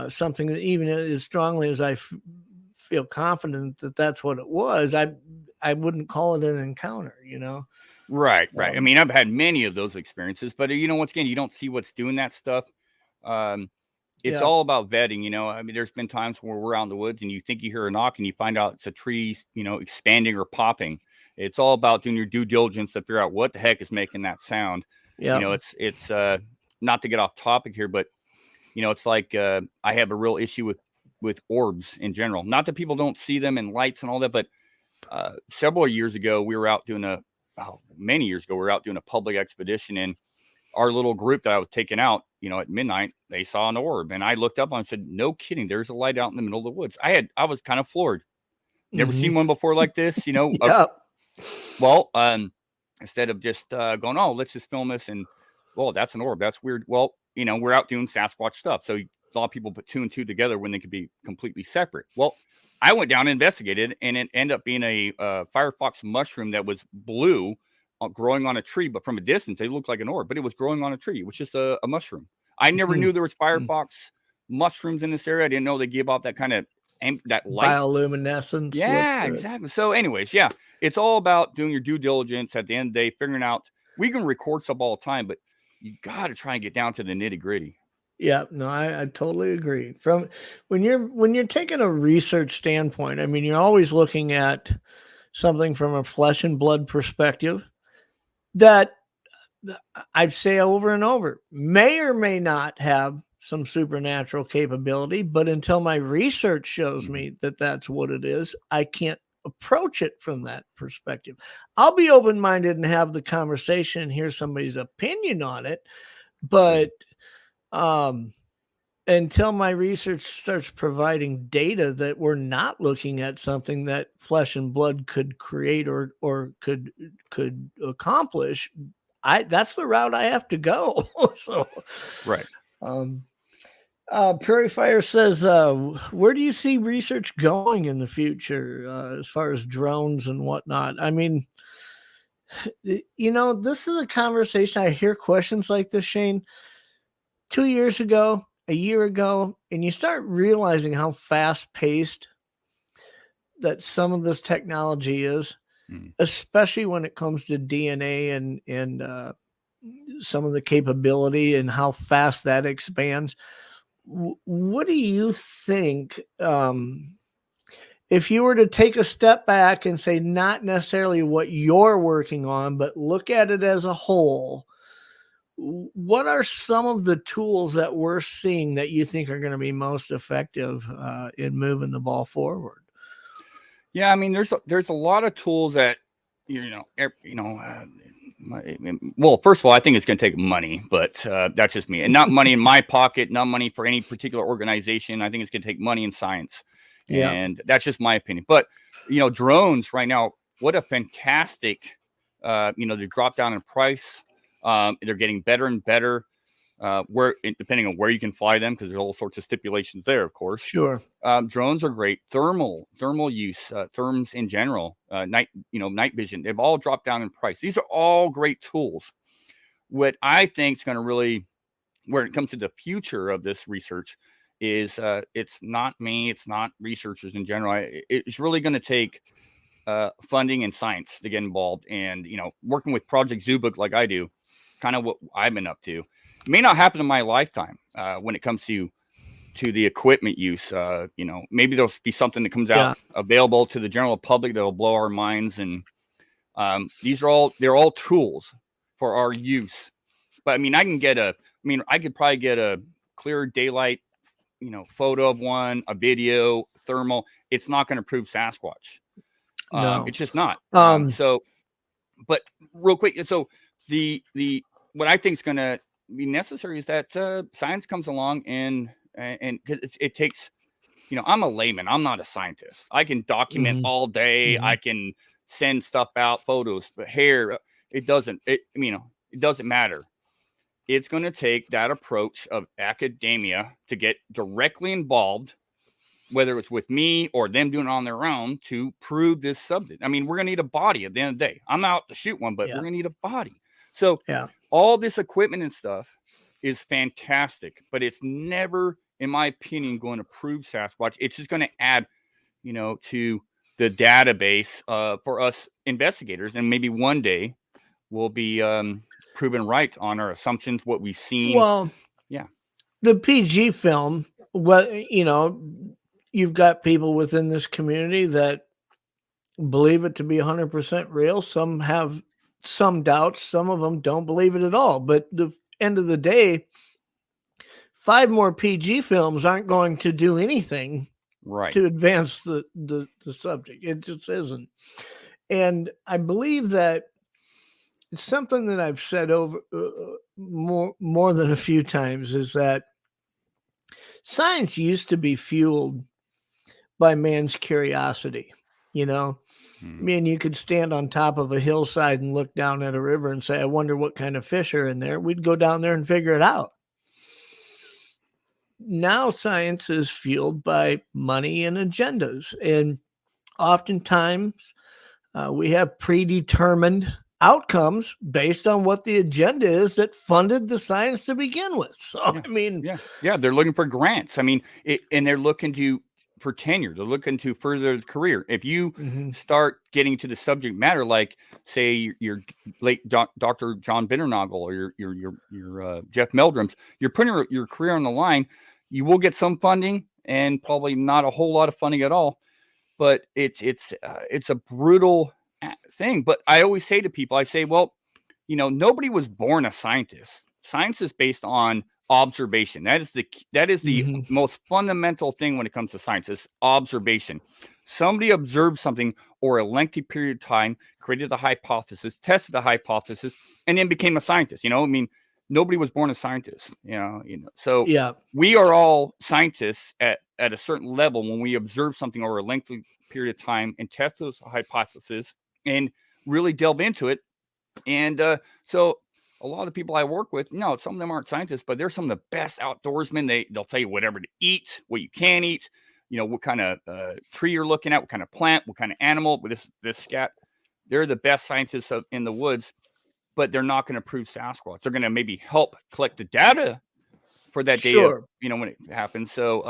something that, even as strongly as I feel confident that that's what it was, I wouldn't call it an encounter, Right. I've had many of those experiences, but once again, you don't see what's doing that stuff. It's all about vetting, there's been times where we're out in the woods and you think you hear a knock and you find out it's a tree, expanding or popping. It's all about doing your due diligence to figure out what the heck is making that sound. Yeah. It's not to get off topic here, but it's like, I have a real issue with orbs in general. Not that people don't see them and lights and all that, but several years ago, we were out doing many years ago, we were out doing a public expedition, and our little group that I was taking out, at midnight, they saw an orb, and I looked up and said, no kidding, there's a light out in the middle of the woods. I was kind of floored. Never seen one before like this, Yeah. Instead of just going, oh, let's just film this, and well, that's an orb, that's weird. Well, we're out doing Sasquatch stuff, so a lot of people put two and two together when they could be completely separate. Well, I went down and investigated, and it ended up being a firefox mushroom that was blue, growing on a tree, but from a distance, it looked like an orb, but it was growing on a tree. It was just a mushroom. I never knew there was firefox mushrooms in this area. I didn't know they give off that kind of that light. Bioluminescence. Yeah, exactly. So anyways, it's all about doing your due diligence at the end of the day, figuring out, we can record stuff all the time, but you got to try and get down to the nitty gritty. Yeah, no, I totally agree. From when you're taking a research standpoint, you're always looking at something from a flesh and blood perspective that I'd say over and over may or may not have some supernatural capability, but until my research shows me that that's what it is, I can't approach it from that perspective. I'll be open-minded and have the conversation and hear somebody's opinion on it, but until my research starts providing data that we're not looking at something that flesh and blood could create or could accomplish, that's the route I have to go. So, right. Prairie Fire says, where do you see research going in the future as far as drones and whatnot? This is a conversation. I hear questions like this, Shane. 2 years ago, a year ago, and you start realizing how fast paced that some of this technology is, especially when it comes to DNA and some of the capability and how fast that expands. What do you think? If you were to take a step back and say, not necessarily what you're working on, but look at it as a whole, what are some of the tools that we're seeing that you think are going to be most effective in moving the ball forward? Yeah, I mean, there's a lot of tools that well, first of all, I think it's going to take money, but that's just me, and not money in my pocket, not money for any particular organization. I think it's going to take money and science, and that's just my opinion. But drones right now, what a fantastic, they drop down in price. They're getting better and better. Depending on where you can fly them, because there's all sorts of stipulations there, of course. Sure. Drones are great. Thermal use, therms in general, night vision. They've all dropped down in price. These are all great tools. What I think is going to really, where it comes to the future of this research, is it's not me, it's not researchers in general. It's really going to take funding and science to get involved, and working with Project Zoobook like I do, kind of what I've been up to. It may not happen in my lifetime when it comes to the equipment use. Maybe there'll be something that comes out available to the general public that'll blow our minds. And they're all tools for our use. But I mean, I could probably get a clear daylight, photo of one, a video, thermal. It's not going to prove Sasquatch. No. It's just not. But real quick, so what I think is going to be necessary is that science comes along and because it takes, I'm a layman, I'm not a scientist. I can document all day. I can send stuff out, photos, but here it doesn't matter. It's going to take that approach of academia to get directly involved, whether it's with me or them doing it on their own, to prove this subject. I mean, we're going to need a body at the end of the day. I'm out to shoot one, but we're going to need a body. So all this equipment and stuff is fantastic, but it's never, in my opinion, going to prove Sasquatch. It's just going to add, to the database for us investigators, and maybe one day we'll be proven right on our assumptions, what we've seen. Well, the PG film, you've got people within this community that believe it to be 100% real. Some have some doubts. Some of them don't believe it at all. But the end of the day, 5 more PG films aren't going to do anything to advance the subject. It just isn't. And I believe that it's something that I've said over more than a few times, is that science used to be fueled by man's curiosity. I mean, you could stand on top of a hillside and look down at a river and say, I wonder what kind of fish are in there. We'd go down there and figure it out. Now science is fueled by money and agendas. And oftentimes we have predetermined outcomes based on what the agenda is that funded the science to begin with. So, I mean, they're looking for grants. I mean, and they're looking for tenure. They're looking to further the career. If you start getting to the subject matter, like say your late Dr. John Bitternagel or your Jeff Meldrums, you're putting your career on the line. You will get some funding and probably not a whole lot of funding at all, but it's a brutal thing. But I always say to people, I say, well, nobody was born a scientist. Science is based on observation. That is the most fundamental thing when it comes to science, is observation. Somebody observed something or a lengthy period of time, created a hypothesis, tested the hypothesis, and then became a scientist. I mean, nobody was born a scientist. So we are all scientists at a certain level when we observe something over a lengthy period of time and test those hypotheses and really delve into it. And so a lot of people I work with, some of them aren't scientists, but they're some of the best outdoorsmen. They'll tell you whatever to eat, what you can eat, what kind of tree you're looking at, what kind of plant, what kind of animal, with this scat. They're the best scientists in the woods, but they're not going to prove Sasquatch. They're going to maybe help collect the data for that day of, Sure. when it happens. So,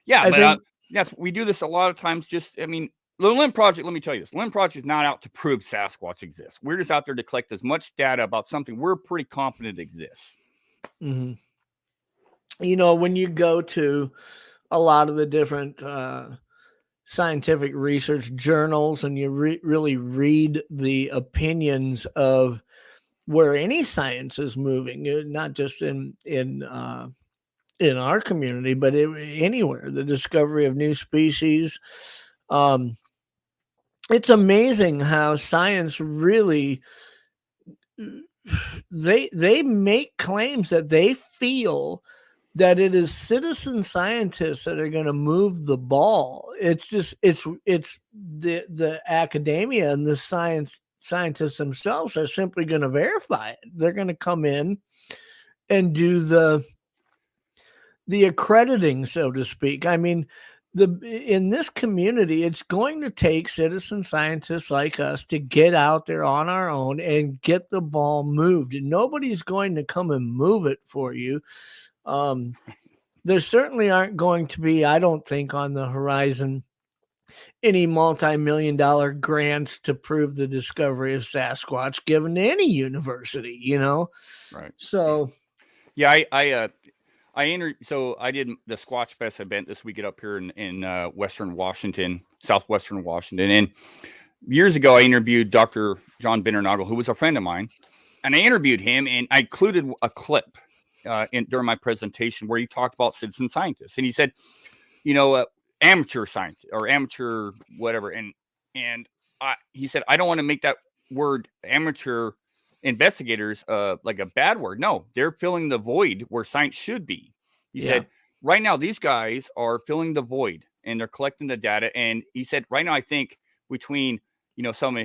yeah, I but think yes, we do this a lot of times. Just, I mean, the Limb Project, let me tell you this. Limb Project is not out to prove Sasquatch exists. We're just out there to collect as much data about something we're pretty confident exists. mhm. When you go to a lot of the different scientific research journals and you really read the opinions of where any science is moving, not just in our community, but anywhere, the discovery of new species. Um, it's amazing how science really they make claims that they feel that it is citizen scientists that are going to move the ball. It's just it's the academia and the scientists themselves are simply going to verify it. They're going to come in and do the accrediting, so to speak. I mean, in this community, it's going to take citizen scientists like us to get out there on our own and get the ball moved. And nobody's going to come and move it for you. There certainly aren't going to be, I don't think, on the horizon, any multi-million-dollar grants to prove the discovery of Sasquatch given to any university, Right. So, yeah, so I did the Squatch Fest event this weekend up here in Western Washington, Southwestern Washington. And years ago, I interviewed Dr. John Bindernagel, who was a friend of mine. And I interviewed him, and I included a clip during my presentation where he talked about citizen scientists. And he said, amateur science or amateur whatever. And he said, I don't want to make that word amateur investigators like a bad word. No, they're filling the void where science should be. He said, right now, these guys are filling the void and they're collecting the data. And he said, right now, I think between, some,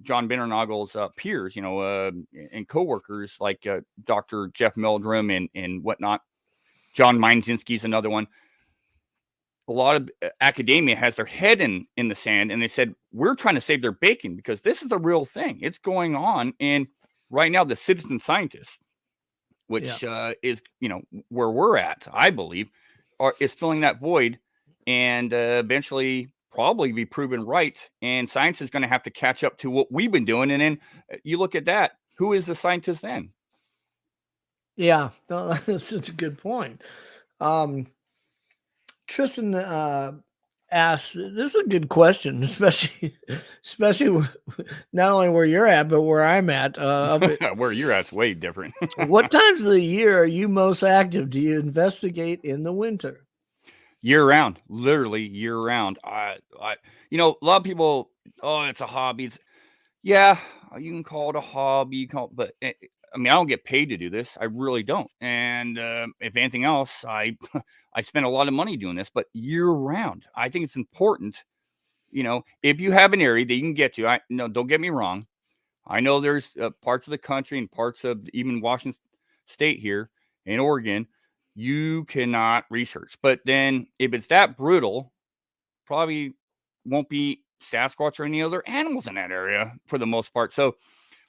John Bindernagel's peers, and coworkers like Dr. Jeff Meldrum and whatnot, John Meinzinski's another one. A lot of academia has their head in the sand, and they said, we're trying to save their bacon because this is a real thing. It's going on. And right now, the citizen scientists, which is, where we're at, I believe, is filling that void and eventually probably be proven right. And science is going to have to catch up to what we've been doing. And then you look at that. Who is the scientist then? Yeah, no, that's such a good point. Tristan asks, this is a good question, especially not only where you're at, but where I'm at. Where you're at's way different. What times of the year are you most active? Do you investigate in the winter? Year round, literally year round. A lot of people, it's a hobby. You can call it a hobby, but I don't get paid to do this. I really don't. And if anything else, I spend a lot of money doing this, but year round, I think it's important. If you have an area that you can get to, don't get me wrong. I know there's parts of the country and parts of even Washington State here in Oregon, you cannot research. But then if it's that brutal, probably won't be Sasquatch or any other animals in that area for the most part. So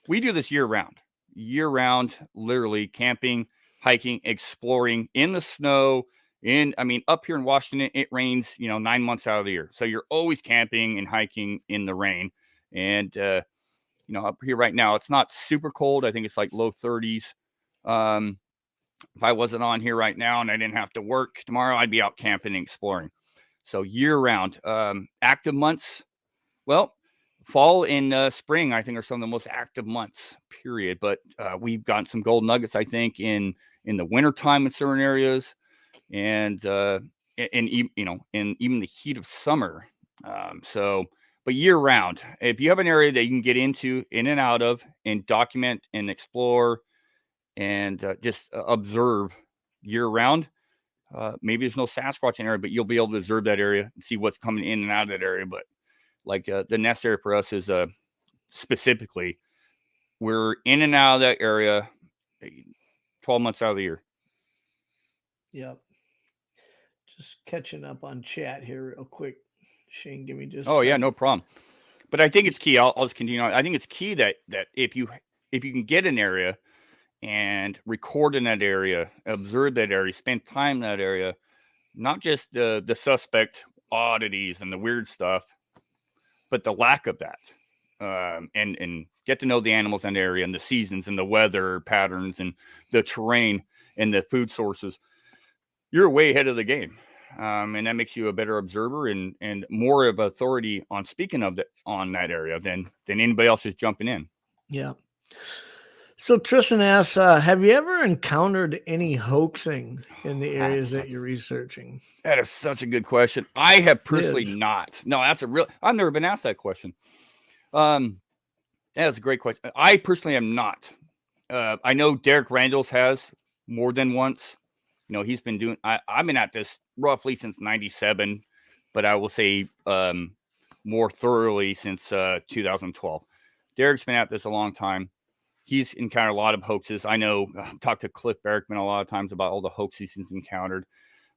we do this year round, literally camping, hiking, exploring in the snow. Up here in Washington, it rains, 9 months out of the year. So you're always camping and hiking in the rain. And, up here right now, it's not super cold. I think it's like low 30s. If I wasn't on here right now and I didn't have to work tomorrow, I'd be out camping and exploring. So year round, active months. Well, fall and spring, I think, are some of the most active months, period. But we've gotten some gold nuggets, I think, in the wintertime in certain areas, and in even the heat of summer. But year round, if you have an area that you can get into, in and out of, and document and explore, and just observe year round, maybe there's no Sasquatch in the area, but you'll be able to observe that area and see what's coming in and out of that area. But like the nest area for us is specifically, we're in and out of that area 12 months out of the year. Yep. Just catching up on chat here real quick. Shane, give me just. Oh, yeah, no problem. But I think it's key. I'll just continue on. I think it's key that if you can get an area and record in that area, observe that area, spend time in that area, not just the suspect oddities and the weird stuff, but the lack of that, and get to know the animals in the area and the seasons and the weather patterns and the terrain and the food sources, you're way ahead of the game. And that makes you a better observer and more of authority on speaking of on that area than anybody else who's jumping in. Yeah. So Tristan asks, have you ever encountered any hoaxing in the areas that you're researching? That is such a good question. I have personally not. No, that's I've never been asked that question. That's a great question. I personally am not. I know Derek Randall's has more than once. You know, he's been doing, I've been at this roughly since 97, but I will say more thoroughly since 2012. Derek's been at this a long time. He's encountered a lot of hoaxes. I know, talked to Cliff Barrickman a lot of times about all the hoaxes he's encountered.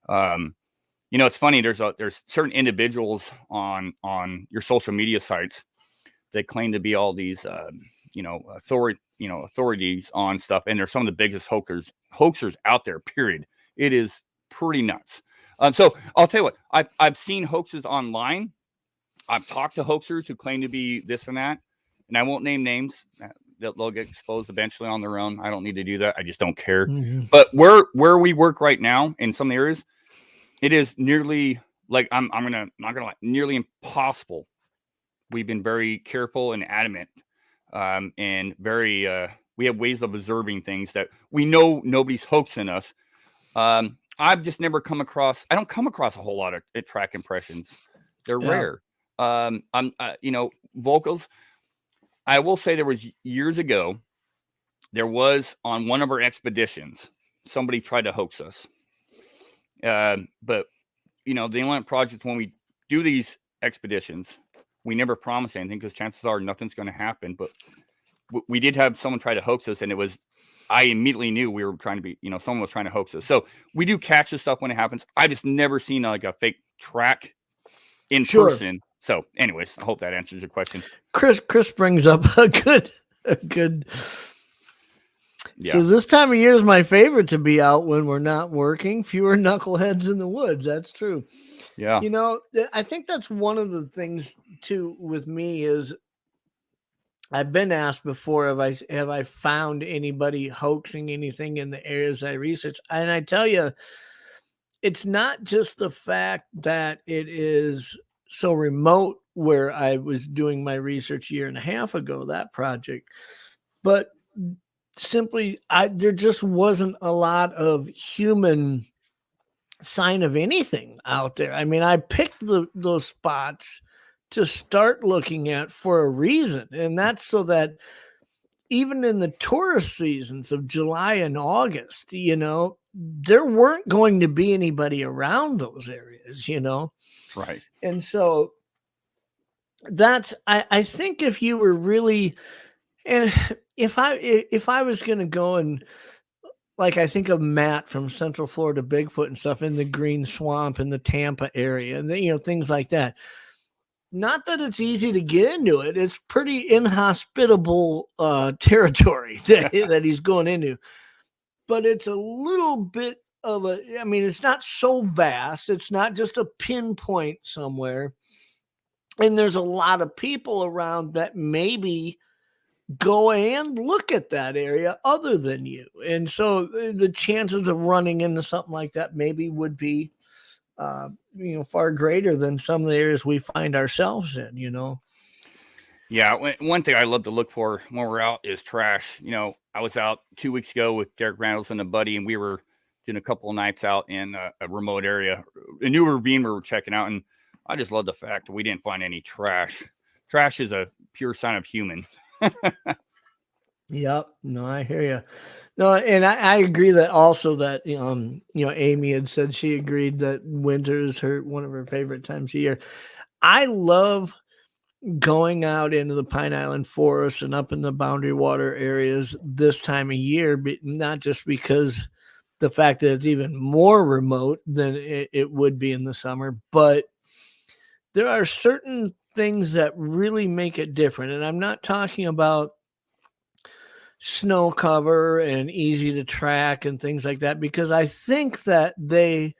You know, it's funny. There's certain individuals on your social media sites that claim to be all these, authorities on stuff, and they're some of the biggest hoaxers out there. Period. It is pretty nuts. So I'll tell you what. I've seen hoaxes online. I've talked to hoaxers who claim to be this and that, and I won't name names. They'll get exposed eventually on their own. I don't need to do that. I just don't care. Mm-hmm. But where we work right now in some areas, it is nearly like not gonna lie, nearly impossible. We've been very careful and adamant, and very. We have ways of observing things that we know nobody's hoaxing us. I've just never come across. I don't come across a whole lot of track impressions. They're rare. Vocals. I will say there was years ago, there was on one of our expeditions, somebody tried to hoax us. But, you know, the Inland Project, when we do these expeditions, we never promise anything because chances are nothing's going to happen. But we did have someone try to hoax us, and I immediately knew we were trying to be, someone was trying to hoax us. So we do catch this stuff when it happens. I just never seen like a fake track in person. So anyways, I hope that answers your question. Chris brings up a good. Yeah. So this time of year is my favorite to be out when we're not working. Fewer knuckleheads in the woods. That's true. Yeah. I think that's one of the things too with me is I've been asked before, have I found anybody hoaxing anything in the areas I research? And I tell you, it's not just the fact that it is so remote where I was doing my research a year and a half ago, that project, but simply there just wasn't a lot of human sign of anything out there. I mean, I picked those spots to start looking at for a reason, and that's so that even in the tourist seasons of July and August, there weren't going to be anybody around those areas, Right. And so that's, I think if you were really, and if I was going to go and, like, I think of Matt from Central Florida Bigfoot and stuff in the Green Swamp in the Tampa area and, things like that. Not that it's easy to get into it. It's pretty inhospitable territory that he's going into. But it's a little bit of it's not so vast. It's not just a pinpoint somewhere. And there's a lot of people around that maybe go and look at that area other than you. And so the chances of running into something like that maybe would be far greater than some of the areas we find ourselves in, Yeah, one thing I love to look for when we're out is trash. I was out 2 weeks ago with Derek Randall and a buddy, and we were doing a couple of nights out in a remote area, a new ravine we were checking out, and I just love the fact that we didn't find any trash. Trash is a pure sign of human. Yep. No, I hear you. No, and I agree that also that, Amy had said she agreed that winter is one of her favorite times of year. I love going out into the Pine Island forest and up in the Boundary Water areas this time of year, but not just because the fact that it's even more remote than it would be in the summer, but there are certain things that really make it different. And I'm not talking about snow cover and easy to track and things like that, because I think that they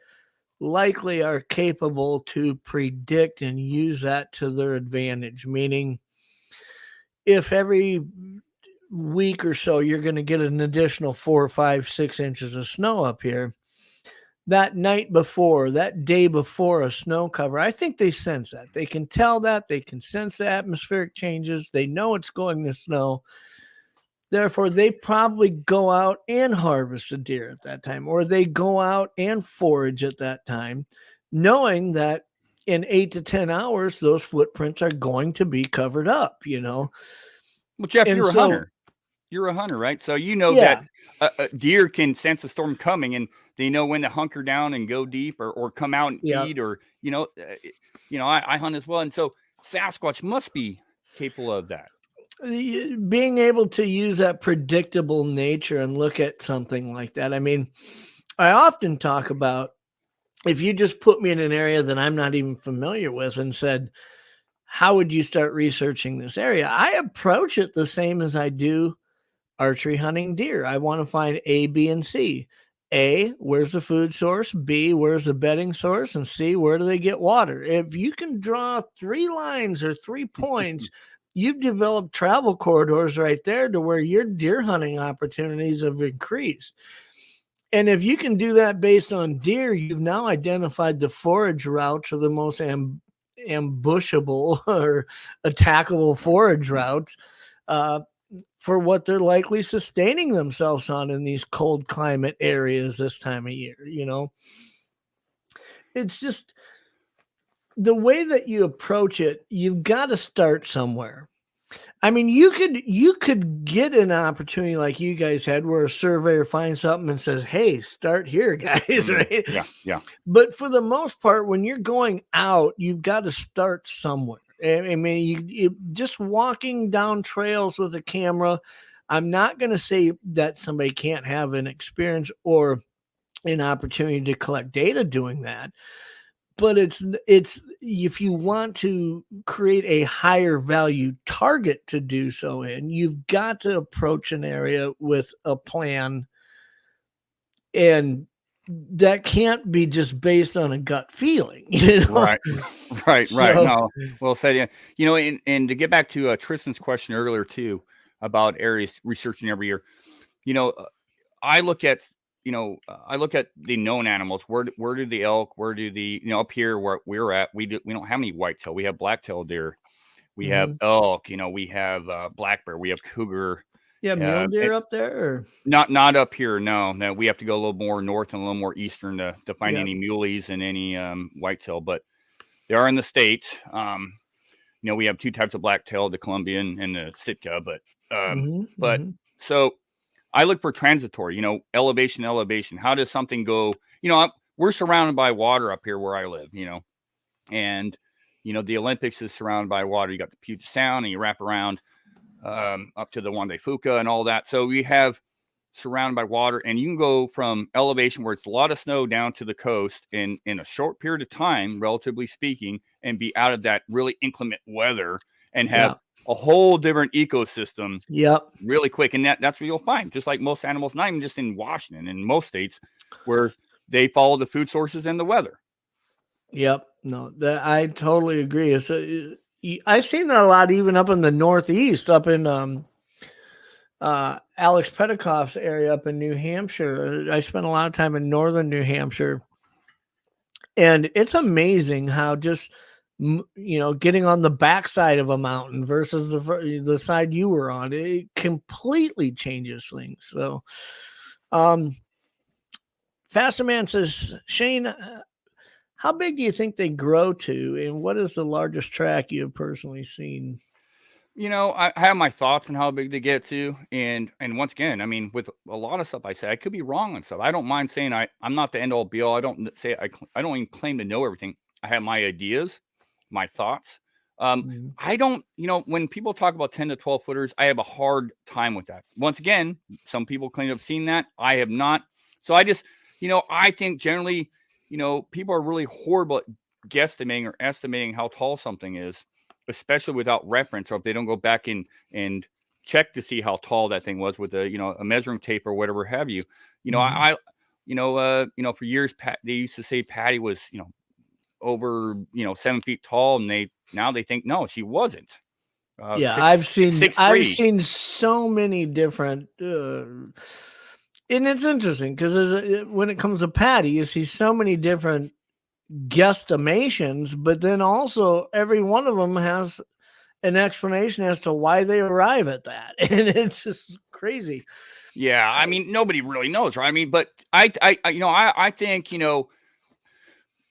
likely are capable to predict and use that to their advantage. Meaning, if every week or so you're going to get an additional 4, 5, 6 inches of snow up here, that night before, that day before a snow cover, I think they sense that. They can tell that, they can sense the atmospheric changes, they know it's going to snow. Therefore, they probably go out and harvest a deer at that time, or they go out and forage at that time, knowing that in 8 to 10 hours, those footprints are going to be covered up, Well, Jeff, And you're a so, hunter. You're a hunter, right? So you know yeah, that a deer can sense a storm coming, and they know when to hunker down and go deep, or come out and yeah. feed, or I hunt as well, and so Sasquatch must be capable of that. Being able to use that predictable nature and look at something like that. I mean, I often talk about, if you just put me in an area that I'm not even familiar with and said, how would you start researching this area? I approach it the same as I do archery hunting deer. I want to find A, B, and C. A, where's the food source? B, where's the bedding source? And C, where do they get water? If you can draw 3 lines or 3 points, you've developed travel corridors right there to where your deer hunting opportunities have increased. And if you can do that based on deer, you've now identified the forage routes, or the most ambushable or attackable forage routes for what they're likely sustaining themselves on in these cold climate areas this time of year. It's just the way that you approach it. You've got to start somewhere. I mean, you could get an opportunity like you guys had, where a surveyor finds something and says, "Hey, start here, guys." Right? Yeah. But for the most part, when you're going out, you've got to start somewhere. I mean, you just walking down trails with a camera. I'm not going to say that somebody can't have an experience or an opportunity to collect data doing that, but it's if you want to create a higher value target to do so in, you've got to approach an area with a plan, and that can't be just based on a gut feeling. Right. So, No, well said. Yeah, and to get back to Tristan's question earlier too about areas researching every year. I look at the known animals. Where do the elk? Where do the up here where we're at? We don't have any whitetail. We have black-tailed deer. We have elk. We have black bear. We have cougar. yeah, mule deer up there, or? Not up here. No. We have to go a little more north and a little more eastern to find Yep. any muleys and any whitetail. But they are in the States. We have 2 types of blacktail, the Colombian and the Sitka. But so I look for transitory, elevation. How does something go? We're surrounded by water up here where I live, and the Olympics is surrounded by water. You got the Puget Sound, and you wrap around up to the Juan de Fuca and all that. So we have surrounded by water, and you can go from elevation where it's a lot of snow down to the coast in a short period of time, relatively speaking, and be out of that really inclement weather and have a whole different ecosystem really quick. And that's what you'll find, just like most animals, not even just in Washington, in most states, where they follow the food sources and the weather. Yep. No, I totally agree. So I've seen that a lot, even up in the Northeast, up in Alex Petikoff's area up in New Hampshire. I spent a lot of time in northern New Hampshire, and it's amazing how just getting on the backside of a mountain versus the side you were on, it completely changes things. So, Faster Man says, Shane, how big do you think they grow to, and what is the largest track you have personally seen? I have my thoughts on how big they get to, and once again, I mean, with a lot of stuff I say, I could be wrong on stuff. I don't mind saying I'm not the end all be all. I don't say I don't even claim to know everything. I have my ideas, my thoughts. I don't, when people talk about 10 to 12 footers, I have a hard time with that. Once again, some people claim to have seen that. I have not. So I just, I think generally, people are really horrible at guesstimating or estimating how tall something is, especially without reference, or if they don't go back and check to see how tall that thing was with a, a measuring tape or whatever have you. For years, they used to say Patty was, over, 7 feet tall, and now they think, no, she wasn't. Yeah, Six, I've 6'3". seen so many different, and it's interesting because when it comes to Patty, you see so many different guesstimations, but then also every one of them has an explanation as to why they arrive at that, and it's just crazy. Yeah, I mean, nobody really knows, right? I mean, but I think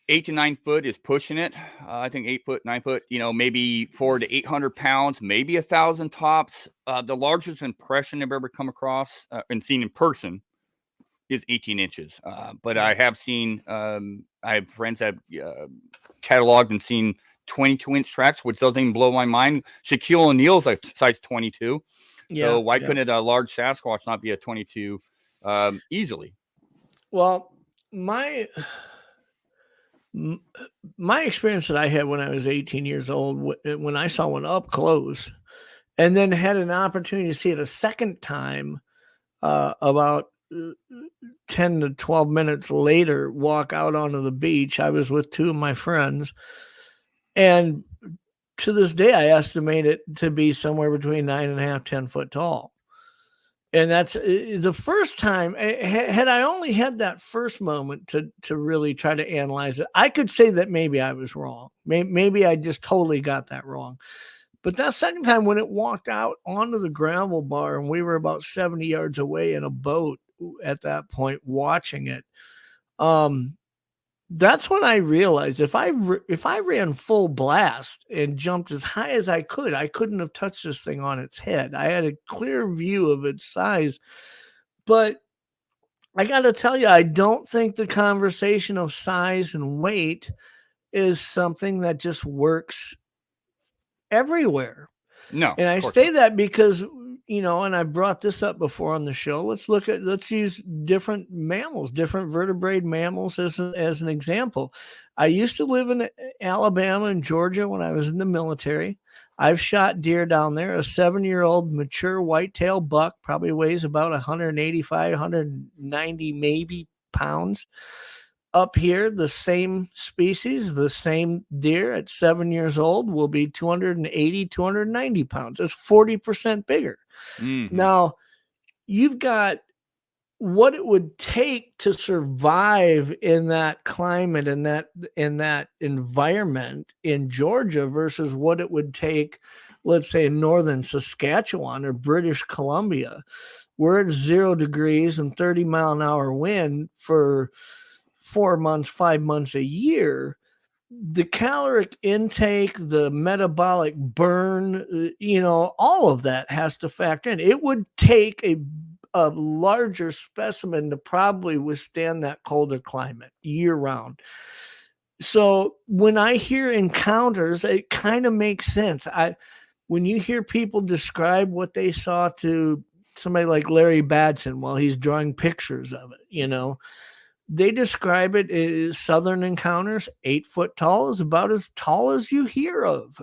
8 to 9 foot is pushing it. I think 8 foot, 9 foot, maybe 400 to 800 pounds, maybe 1,000 tops. The largest impression I've ever come across and seen in person is 18 inches. But I have seen, I have friends that have cataloged and seen 22-inch tracks, which doesn't even blow my mind. Shaquille O'Neal's a size 22. So why couldn't a large Sasquatch not be a 22 easily? Well, my experience that I had when I was 18 years old, when I saw one up close, and then had an opportunity to see it a second time, about 10 to 12 minutes later, walk out onto the beach. I was with two of my friends, and to this day, I estimate it to be somewhere between 9.5, 10 foot tall. And that's the first time. Had I only had that first moment to really try to analyze it, I could say that maybe I was wrong. Maybe I just totally got that wrong. But that second time when it walked out onto the gravel bar, and we were about 70 yards away in a boat at that point watching it, that's when I realized if I ran full blast and jumped as high as I couldn't have touched this thing on its head. I had a clear view of its size, but I got to tell you, I don't think the conversation of size and weight is something that just works everywhere. No. And I say that because, and I brought this up before on the show. Let's use different mammals, different vertebrate mammals as an example. I used to live in Alabama and Georgia when I was in the military. I've shot deer down there. A 7-year-old mature whitetail buck probably weighs about 185, 190 maybe pounds. Up here, the same species, the same deer at 7 years old will be 280, 290 pounds. That's 40% bigger. Mm-hmm. Now, you've got what it would take to survive in that climate and in that environment in Georgia versus what it would take, let's say, in northern Saskatchewan or British Columbia. We're at 0 degrees and 30-mile-an-hour wind for 4 months, 5 months a year. The caloric intake, the metabolic burn, all of that has to factor in. It would take a larger specimen to probably withstand that colder climate year round. So when I hear encounters, it kind of makes sense. When you hear people describe what they saw to somebody like Larry Batson while he's drawing pictures of it, they describe it as southern encounters. 8 foot tall is about as tall as you hear of.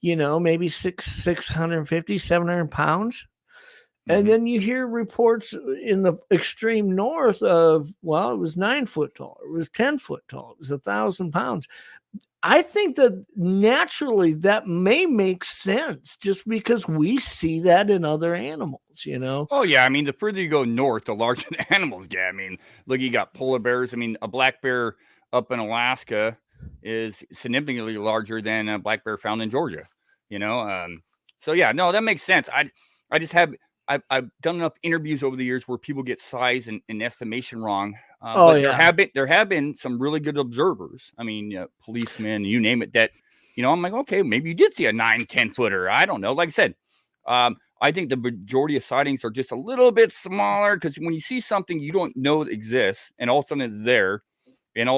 Maybe 650, 700 pounds. Mm-hmm. And then you hear reports in the extreme north of, it was 9 foot tall. It was 10 foot tall. It was 1,000 pounds. I think that naturally that may make sense just because we see that in other animals, Oh, yeah. I mean, the further you go north, the larger the animals get. I mean, look, you got polar bears. I mean, a black bear up in Alaska is significantly larger than a black bear found in Georgia, So, yeah, no, that makes sense. I've done enough interviews over the years where people get size and estimation wrong. But there have been some really good observers. I mean, policemen, you name it. That I'm like, okay, maybe you did see a 9, 10 footer. I don't know. Like I said, I think the majority of sightings are just a little bit smaller because when you see something you don't know exists and all of a sudden it's there, and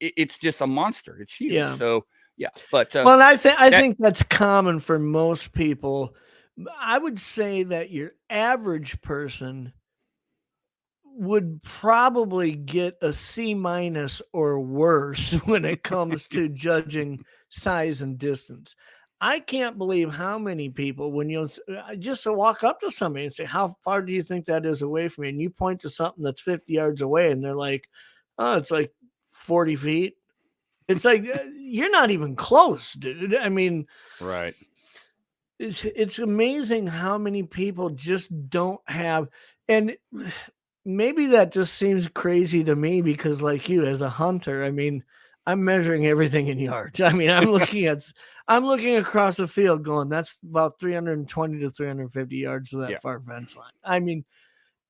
it's just a monster. It's huge. Yeah. So yeah, but well, I think that's common for most people. I would say that your average person would probably get a C- or worse when it comes to judging size and distance. I can't believe how many people, when you just to walk up to somebody and say, "How far do you think that is away from me?" And you point to something that's 50 yards away, and they're like, "Oh, it's like 40 feet." It's like you're not even close, dude. I mean, Right. it's amazing how many people just don't have, and maybe that just seems crazy to me because, like you, as a hunter, I mean, I'm measuring everything in yards. I mean, I'm looking across the field, going, that's about 320 to 350 yards to that Yeah. far fence line. I mean,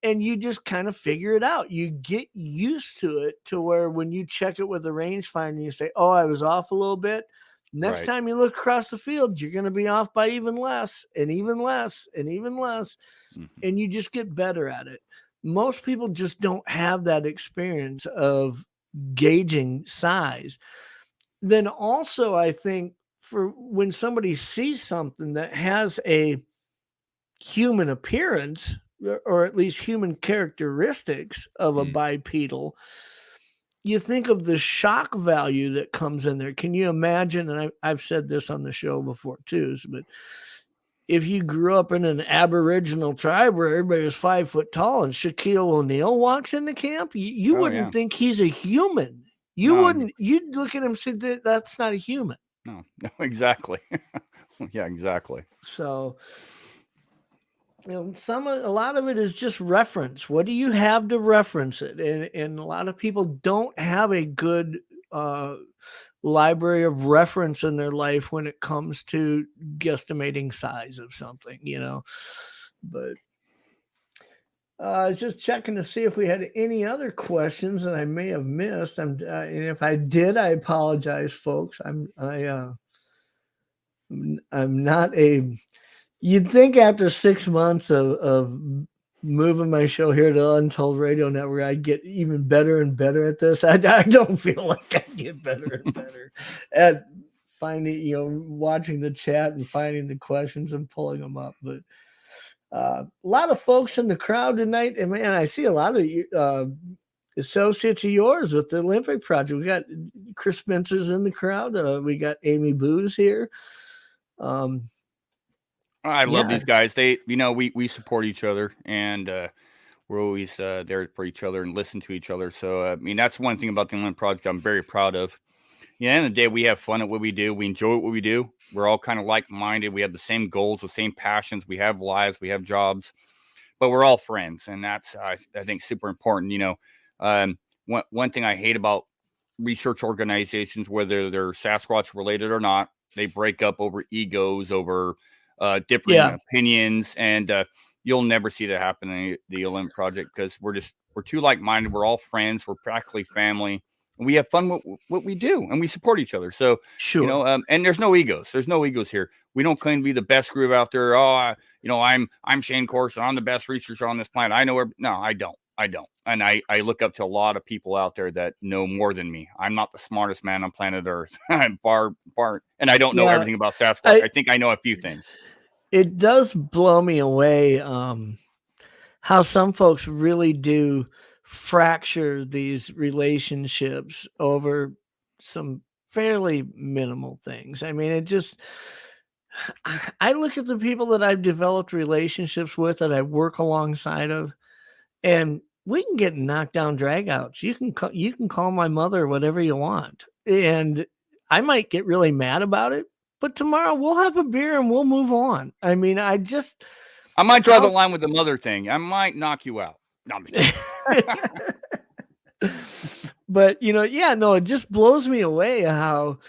and you just kind of figure it out. You get used to it to where when you check it with the rangefinder, you say, "Oh, I was off a little bit." Next Right. time you look across the field, you're going to be off by even less and even less and even less. Mhm. And you just get better at it. Most people just don't have that experience of gauging size. Then also, I think for when somebody sees something that has a human appearance, or at least human characteristics of a Mm. bipedal, you think of the shock value that comes in there. Can you imagine? And I've said this on the show before too, but if you grew up in an Aboriginal tribe where everybody was 5 foot tall and Shaquille O'Neal walks into camp, you Oh yeah. wouldn't think he's a human. You No. wouldn't. You'd look at him and say, That's not a human." No. No. Exactly. Yeah. Exactly. So, a lot of it is just reference. What do you have to reference it? And a lot of people don't have a good library of reference in their life when it comes to guesstimating size of something, But I was just checking to see if we had any other questions that I may have missed. And if I did, I apologize, folks. I'm not a. You'd think after 6 months of moving my show here to Untold Radio Network, I'd get even better and better at this. I don't feel like I get better and better at finding, watching the chat and finding the questions and pulling them up. But a lot of folks in the crowd tonight, and man, I see a lot of associates of yours with the Olympic Project. We got Chris Spencer's in the crowd. We got Amy Booz here. I love Yeah, these guys. They, we support each other, and we're always there for each other and listen to each other. So, I mean, that's one thing about the Olympic Project I'm very proud of. Yeah, at the end of the day, we have fun at what we do. We enjoy what we do. We're all kind of like-minded. We have the same goals, the same passions. We have lives, we have jobs, but we're all friends, and that's I think super important. One thing I hate about research organizations, whether they're Sasquatch related or not, they break up over egos, over differing opinions, and you'll never see that happen in the Olympic Project because we're too like-minded. We're all friends. We're practically family. We have fun with what we do, and we support each other. So, sure. And there's no egos. There's no egos here. We don't claim to be the best group out there. Oh, I'm Shane Corson. I'm the best researcher on this planet. I know where. No, I don't. And I look up to a lot of people out there that know more than me. I'm not the smartest man on planet Earth. I'm far, and I don't know everything about Sasquatch. I think I know a few things. It does blow me away how some folks really do fracture these relationships over some fairly minimal things. I mean, I look at the people that I've developed relationships with, that I work alongside of, and we can get knocked down dragouts. You can call my mother whatever you want, and I might get really mad about it, but tomorrow we'll have a beer and we'll move on. I mean, I might draw the line with the mother thing. I might knock you out. No, I'm just kidding. But it just blows me away how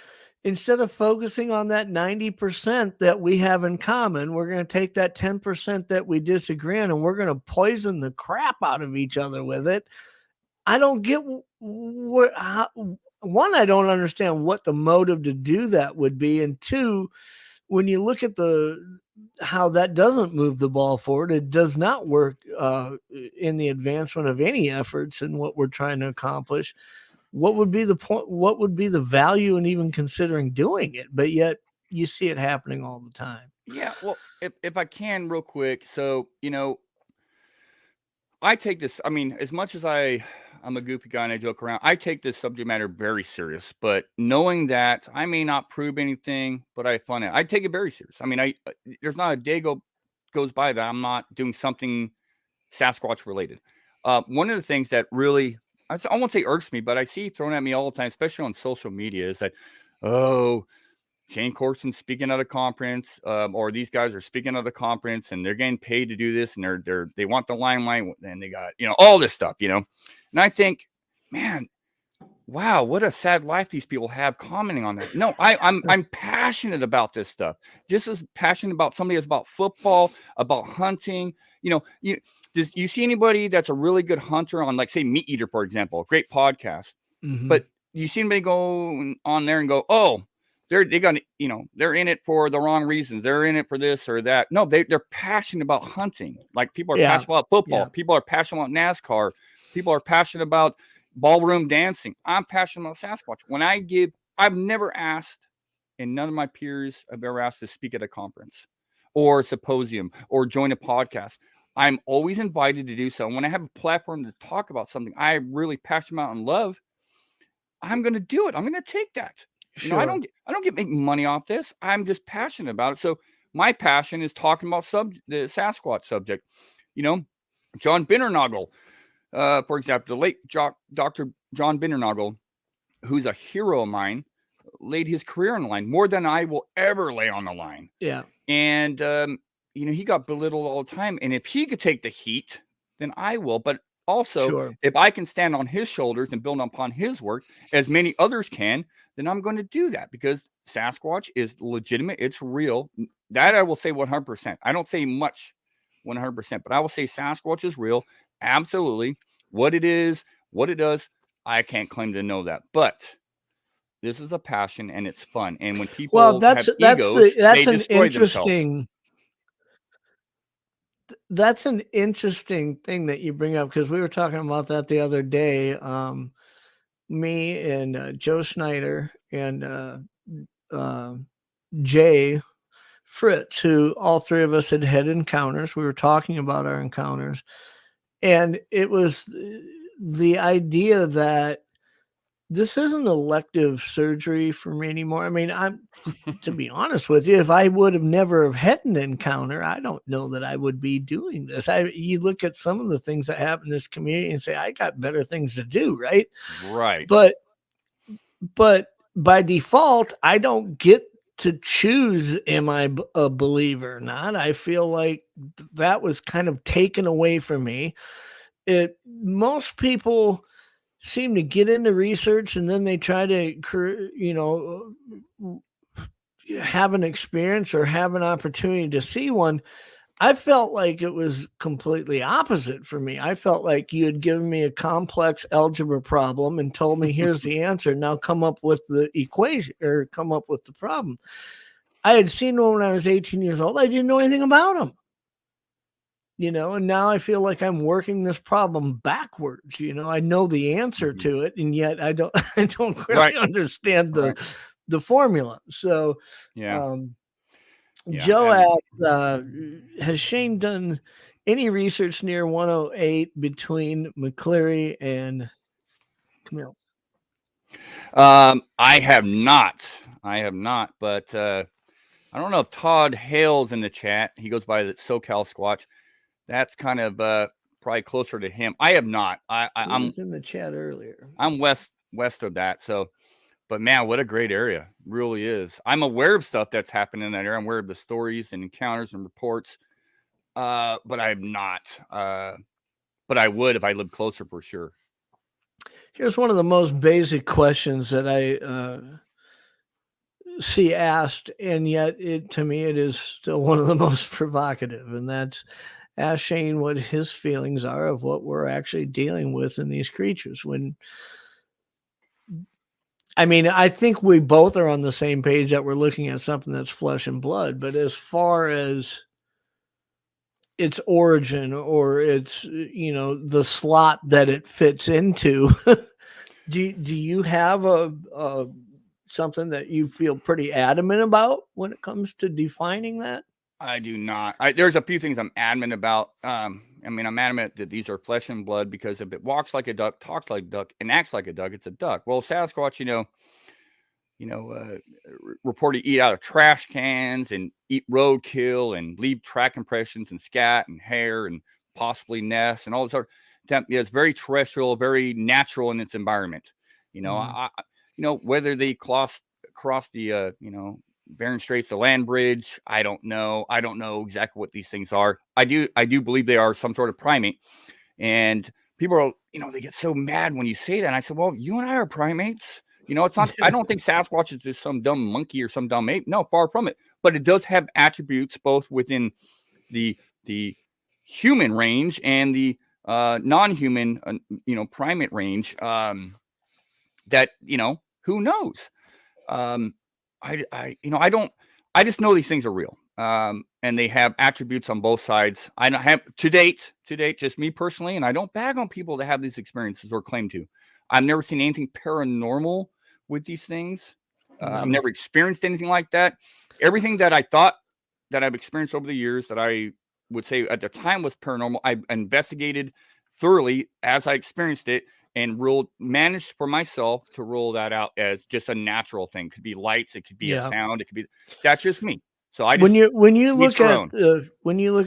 instead of focusing on that 90% that we have in common, we're going to take that 10% that we disagree on and we're going to poison the crap out of each other with it. I don't get one, I don't understand what the motive to do that would be. And two, when you look at how that doesn't move the ball forward, it does not work in the advancement of any efforts in what we're trying to accomplish. What would be the point? What would be the value in even considering doing it? But yet you see it happening all the time. Yeah. Well, if I can real quick. So, I take this, I mean, as much as I'm a goofy guy and I joke around, I take this subject matter very serious, but knowing that I may not prove anything, but I find it, I take it very serious. I mean, there's not a day goes by that I'm not doing something Sasquatch related. One of the things that really, I won't say irks me, but I see thrown at me all the time, especially on social media, is that, oh, Shane Corson speaking at a conference, or these guys are speaking at a conference and they're getting paid to do this, and they want the limelight, and they got, all this stuff, and I think, man, wow, what a sad life these people have commenting on that. No, I'm passionate about this stuff, just as passionate about somebody that's about football, about hunting. You see anybody that's a really good hunter on, like, say, Meat Eater, for example, a great podcast, but you see anybody go on there and go, oh, they're in it for the wrong reasons. They're in it for this or that. No, they're passionate about hunting. Like, people are passionate about football. Yeah. People are passionate about NASCAR. People are passionate about ballroom dancing. I'm passionate about Sasquatch. I've never asked, and none of my peers have ever asked to speak at a conference or a symposium or join a podcast. I'm always invited to do so. And when I have a platform to talk about something I'm really passionate about and love, I'm going to do it. I'm going to take that. Sure. I don't get making money off this. I'm just passionate about it. So my passion is talking about the Sasquatch subject. John Bindernagel, for example, the late Dr. John Bindernagel, who's a hero of mine, laid his career on the line more than I will ever lay on the line. Yeah. And, he got belittled all the time. And if he could take the heat, then I will. But also, sure, if I can stand on his shoulders and build upon his work, as many others can, then I'm going to do that, because Sasquatch is legitimate. It's real. That I will say 100%. I don't say much 100%, but I will say Sasquatch is real. Absolutely. What it is, what it does, I can't claim to know that. But this is a passion and it's fun. And when people have egos, they destroy themselves. That's an interesting thing that you bring up, because we were talking about that the other day. Me and Joe Schneider and Jay Fritz, who all three of us had encounters. We were talking about our encounters, and it was the idea that this isn't elective surgery for me anymore. I mean, to be honest with you, if I would have never have had an encounter, I don't know that I would be doing this. You look at some of the things that happen in this community and say, I got better things to do, right? Right. But by default, I don't get to choose, am I a believer or not? I feel like that was kind of taken away from me. Most people seem to get into research and then they try to, have an experience or have an opportunity to see one. I felt like it was completely opposite for me. I felt like you had given me a complex algebra problem and told me, here's the answer. Now come up with the equation or come up with the problem. I had seen one when I was 18 years old. I didn't know anything about them. And now I feel like I'm working this problem backwards. I know the answer to it, and yet I don't really understand the formula. So, Joe asked, has Shane done any research near 108 between McCleary and Camille? I have not, but I don't know if Todd Hale's in the chat. He goes by the SoCal Squatch. That's kind of probably closer to him. I have not. I was in the chat earlier. I'm west of that. So, but man, what a great area. Really is. I'm aware of stuff that's happened in that area. I'm aware of the stories and encounters and reports. But I have not. But I would if I lived closer for sure. Here's one of the most basic questions that I see asked, and yet to me it is still one of the most provocative, and that's, ask Shane what his feelings are of what we're actually dealing with in these creatures. I think we both are on the same page that we're looking at something that's flesh and blood, but as far as its origin or its, the slot that it fits into, do you have a something that you feel pretty adamant about when it comes to defining that? I do not. There's a few things I'm adamant about. I'm adamant that these are flesh and blood, because if it walks like a duck, talks like a duck, and acts like a duck, it's a duck. Well, Sasquatch, reported eat out of trash cans and eat roadkill and leave track impressions and scat and hair and possibly nests and all this sort of. It's very terrestrial, very natural in its environment. Whether they cross the Bering Straits, the land bridge, I don't know. I don't know exactly what these things are. I do believe they are some sort of primate. And people are, they get so mad when you say that. And I said, well, you and I are primates. It's not, I don't think Sasquatch is just some dumb monkey or some dumb ape. No, far from it. But it does have attributes both within the human range and the non-human, primate range, that, who knows? I just know these things are real. And they have attributes on both sides. I don't have to date, just me personally. And I don't bag on people that have these experiences or claim to. I've never seen anything paranormal with these things. I've never experienced anything like that. Everything that I thought that I've experienced over the years that I would say at the time was paranormal, I investigated thoroughly as I experienced it, and managed for myself to rule that out as just a natural thing. It could be lights, it could be a sound, it could be. That's just me. So I just when you look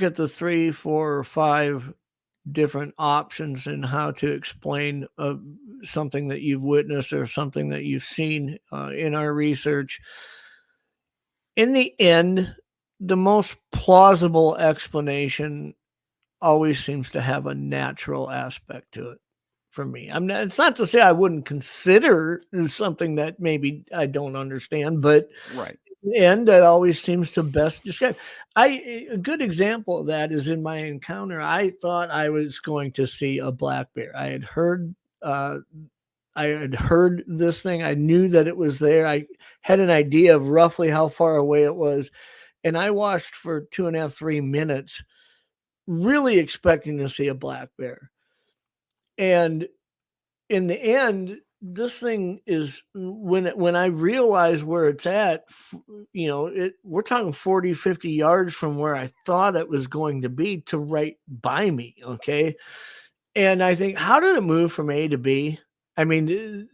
at the 3, 4, or 5 different options in how to explain something that you've witnessed or something that you've seen in our research, in the end, the most plausible explanation always seems to have a natural aspect to it. For me, it's not to say I wouldn't consider something that maybe I don't understand, but right. In the end, that always seems to best describe. A good example of that is in my encounter. I thought I was going to see a black bear. I had heard this thing. I knew that it was there. I had an idea of roughly how far away it was, and I watched for 2.5, 3 minutes, really expecting to see a black bear. And in the end, this thing is when I realize where it's at, we're talking 40, 50 yards from where I thought it was going to be to right by me. Okay. And I think, how did it move from A to B? I mean,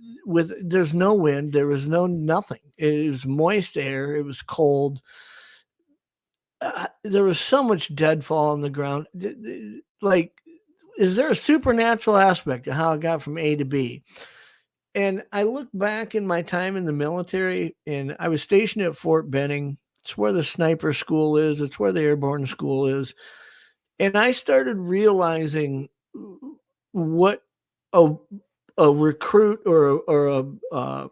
there's no wind, there was nothing. It was moist air. It was cold. There was so much deadfall on the ground. Like, is there a supernatural aspect to how it got from A to B? And I look back in my time in the military, and I was stationed at Fort Benning. It's where the sniper school is. It's where the airborne school is. And I started realizing what a recruit or a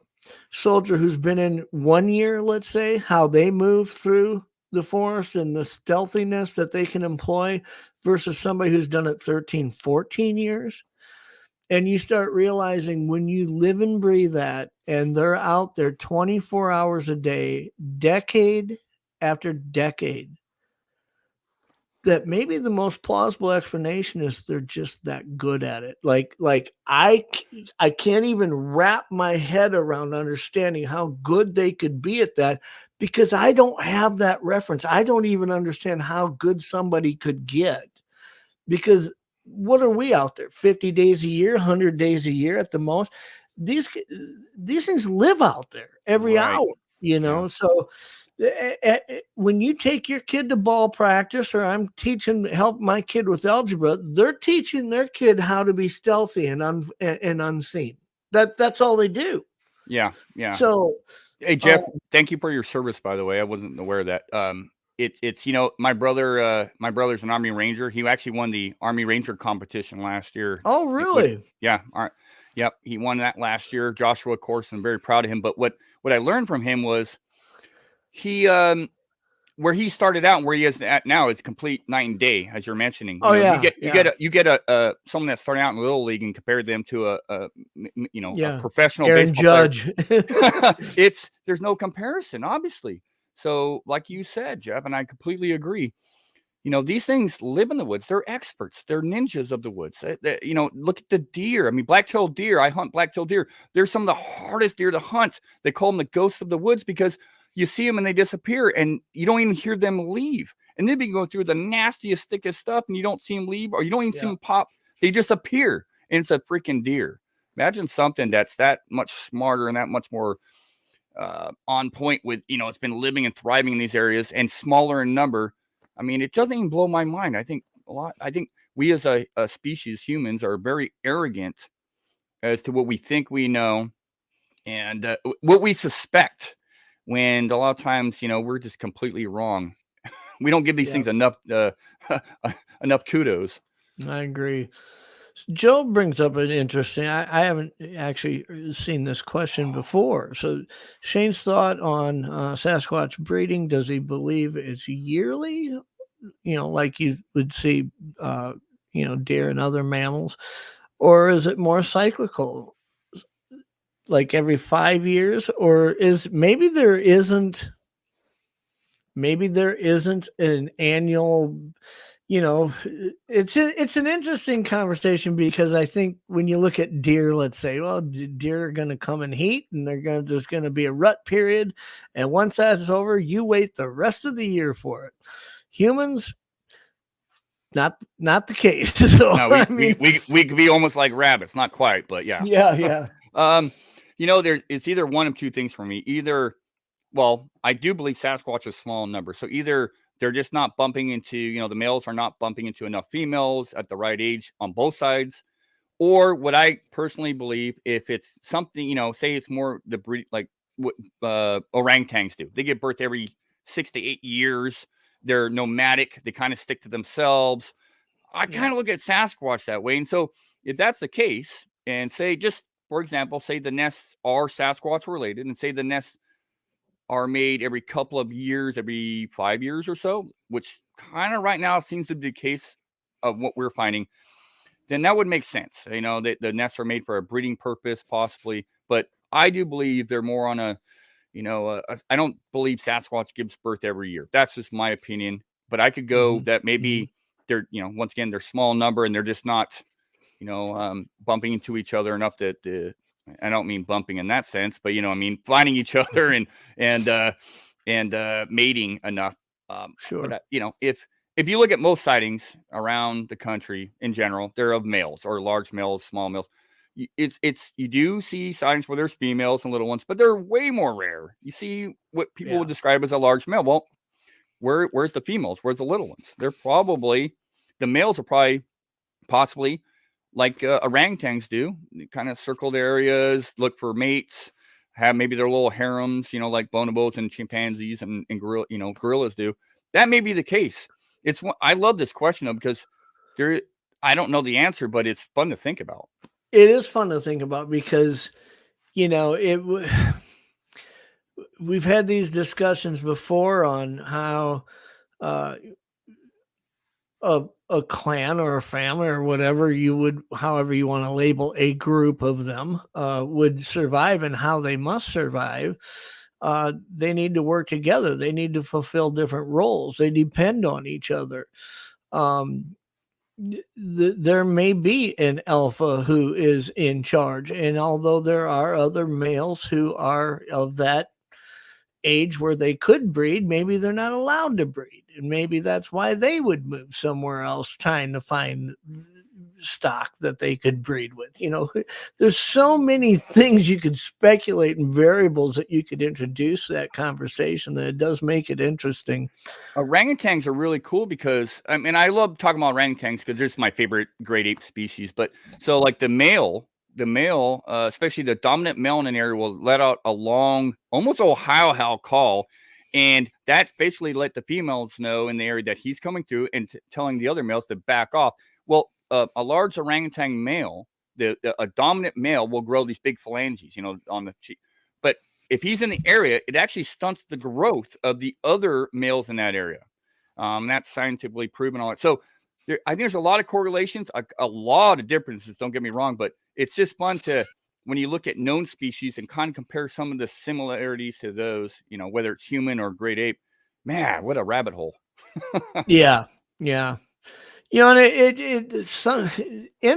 soldier who's been in 1 year, let's say, how they move through the forest and the stealthiness that they can employ versus somebody who's done it 13, 14 years. And you start realizing when you live and breathe that, and they're out there 24 hours a day, decade after decade, that maybe the most plausible explanation is they're just that good at it. Like I can't even wrap my head around understanding how good they could be at that, because I don't have that reference. I don't even understand how good somebody could get, because what are we out there? 50 days a year, 100 days a year at the most. These things live out there every hour, Yeah. So when you take your kid to ball practice, or I'm help my kid with algebra, they're teaching their kid how to be stealthy and unseen. That's all they do. Yeah. So, hey, Jeff, thank you for your service, by the way. I wasn't aware of that. It's my brother's an Army Ranger. He actually won the Army Ranger competition last year. Oh, really? Yeah. All right. Yep. He won that last year. Joshua Corson, very proud of him. But what I learned from him was he, where he started out and where he is at now is complete night and day, as you're mentioning. You get a someone that's starting out in Little League and compare them to a professional Aaron baseball Judge. player. There's no comparison, obviously. So, like you said, Jeff, and I completely agree. These things live in the woods. They're experts. They're ninjas of the woods. Look at the deer. I mean, black-tailed deer. I hunt black-tailed deer. They're some of the hardest deer to hunt. They call them the ghosts of the woods because you see them and they disappear and you don't even hear them leave. and they've been going through the nastiest, thickest stuff, and you don't see them leave, or you don't even see Yeah. them pop. They just appear, and it's a freaking deer. Imagine something that's that much smarter and that much more on point with, it's been living and thriving in these areas and smaller in number. I mean, it doesn't even blow my mind. I think we as a species, humans, are very arrogant as to what we think we know and what we suspect, when a lot of times, we're just completely wrong. We don't give these things enough enough kudos. I agree. Joe brings up an interesting. I haven't actually seen this question before. So, Shane's thought on Sasquatch breeding. Does he believe it's yearly? Like you would see, deer and other mammals, or is it more cyclical, like every 5 years, or is maybe there isn't an annual. It's an interesting conversation, because I think when you look at deer, let's say, well, deer are going to come in heat, and there's going to be a rut period, and once that's over, you wait the rest of the year for it. Humans, not the case. So, no, we could be almost like rabbits, not quite, but yeah. Yeah. It's either one of two things for me. Either, well, I do believe Sasquatch is small in number, so either they're just not bumping into, the males are not bumping into enough females at the right age on both sides. Or what I personally believe, if it's something, say it's more the breed, like what orangutans do. They give birth every 6 to 8 years. They're nomadic. They kind of stick to themselves. I kind of look at Sasquatch that way. And so if that's the case, and say, just for example, say the nests are Sasquatch related, and say the nests are made every couple of years, every 5 years or so, which kind of right now seems to be the case of what we're finding, then that would make sense. The nests are made for a breeding purpose, possibly. But I do believe they're more on I don't believe Sasquatch gives birth every year. That's just my opinion. But I could go that maybe they're, once again, they're small number, and they're just not, bumping into each other enough that I don't mean bumping in that sense, but finding each other and mating enough. Sure. But, if you look at most sightings around the country in general, they're of males, or large males, small males. You do see sightings where there's females and little ones, but they're way more rare. You see what people would describe as a large male. Well, where's the females? Where's the little ones? The males are possibly like orangutans do, kind of circle the areas, look for mates, have maybe their little harems, like bonobos and chimpanzees and gorillas do. That may be the case. I love this question, though, because I don't know the answer, but it's fun to think about. It is fun to think about, because we've had these discussions before on how a clan or a family or whatever however you want to label a group of them would survive, and how they must survive. They need to work together. They need to fulfill different roles. They depend on each other. There may be an alpha who is in charge, and although there are other males who are of that age where they could breed, maybe they're not allowed to breed, and maybe that's why they would move somewhere else, trying to find stock that they could breed with. There's so many things you could speculate, and variables that you could introduce to that conversation, that it does make it interesting. Orangutans are really cool because, I love talking about orangutans because they're my favorite great ape species. But so, like, the male, especially the dominant male in an area, will let out a long, almost Ohio howl call, and that basically let the females know in the area that he's coming through, and telling the other males to back off. Well, a large orangutan male, a dominant male, will grow these big phalanges, on the cheek. But if he's in the area, it actually stunts the growth of the other males in that area. That's scientifically proven. All that. So I think there's a lot of correlations, a lot of differences. Don't get me wrong, but it's just fun when you look at known species and kind of compare some of the similarities to those, whether it's human or great ape. Man, what a rabbit hole. Yeah. And in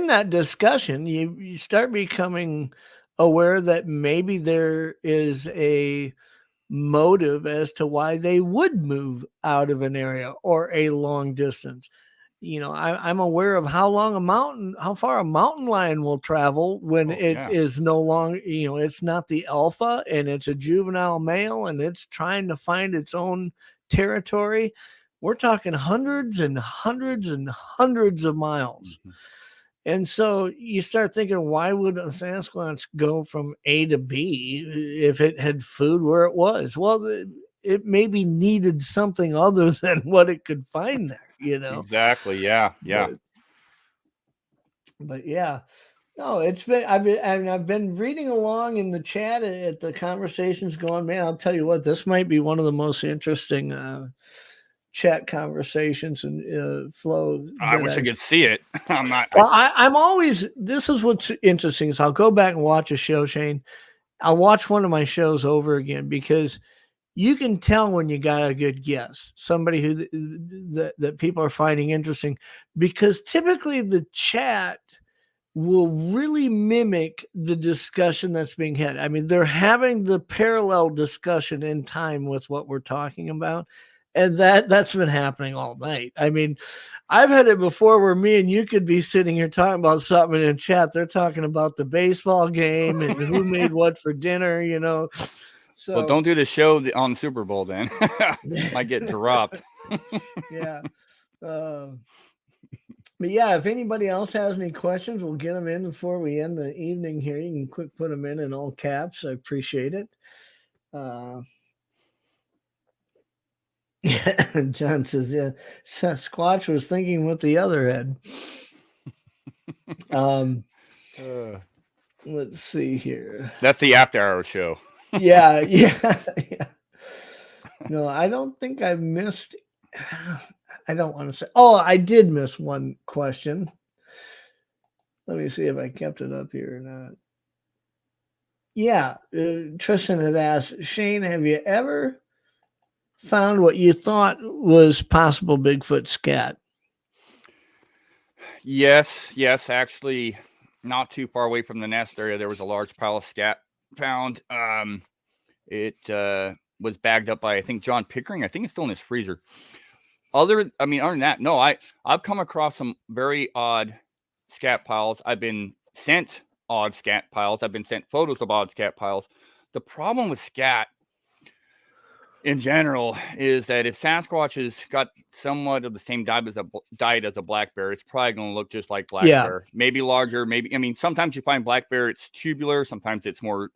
that discussion, you start becoming aware that maybe there is a motive as to why they would move out of an area or a long distance. I'm aware of how far a mountain lion will travel when is no longer, it's not the alpha and it's a juvenile male and it's trying to find its own territory. We're talking hundreds and hundreds and hundreds of miles. Mhm. And so you start thinking, why would a Sasquatch go from A to B if it had food where it was? Well, it maybe needed something other than what it could find there, Exactly. Yeah. Yeah. But yeah, no, I've been reading along in the chat at the conversations going, man, I'll tell you what, this might be one of the most interesting chat conversations and flow. I wish I could see it. I'm not. Well, I'm always, this is what's interesting is I'll go back and watch a show, Shane. I'll watch one of my shows over again because you can tell when you got a good guess, somebody who that people are finding interesting, because typically the chat will really mimic the discussion that's being had. I mean, they're having the parallel discussion in time with what we're talking about. And that's been happening all night. I mean, I've had it before where me and you could be sitting here talking about something in chat. They're talking about the baseball game and who made what for dinner, So, well, don't do the show on Super Bowl then. Might get dropped. Yeah. But yeah, if anybody else has any questions, we'll get them in before we end the evening here. You can quick put them in all caps. I appreciate it. John says, yeah, Sasquatch was thinking with the other head. Let's see here. That's the After Hour show. Yeah. No, I don't think I've missed. I don't want to say. Oh, I did miss one question. Let me see if I kept it up here or not. Yeah, Tristan had asked, Shane, have you ever found what you thought was possible Bigfoot scat? Yes. Actually, not too far away from the nest area, there was a large pile of scat found. It was bagged up by, I think, John Pickering. I think it's still in his freezer. Other than that, no. I've come across some very odd scat piles. I've been sent odd scat piles. I've been sent photos of odd scat piles. The problem with scat in general is that if Sasquatch has got somewhat of the same diet as a black bear, it's probably going to look just like black bear. Maybe larger. Maybe. Sometimes you find black bear, it's tubular. Sometimes it's more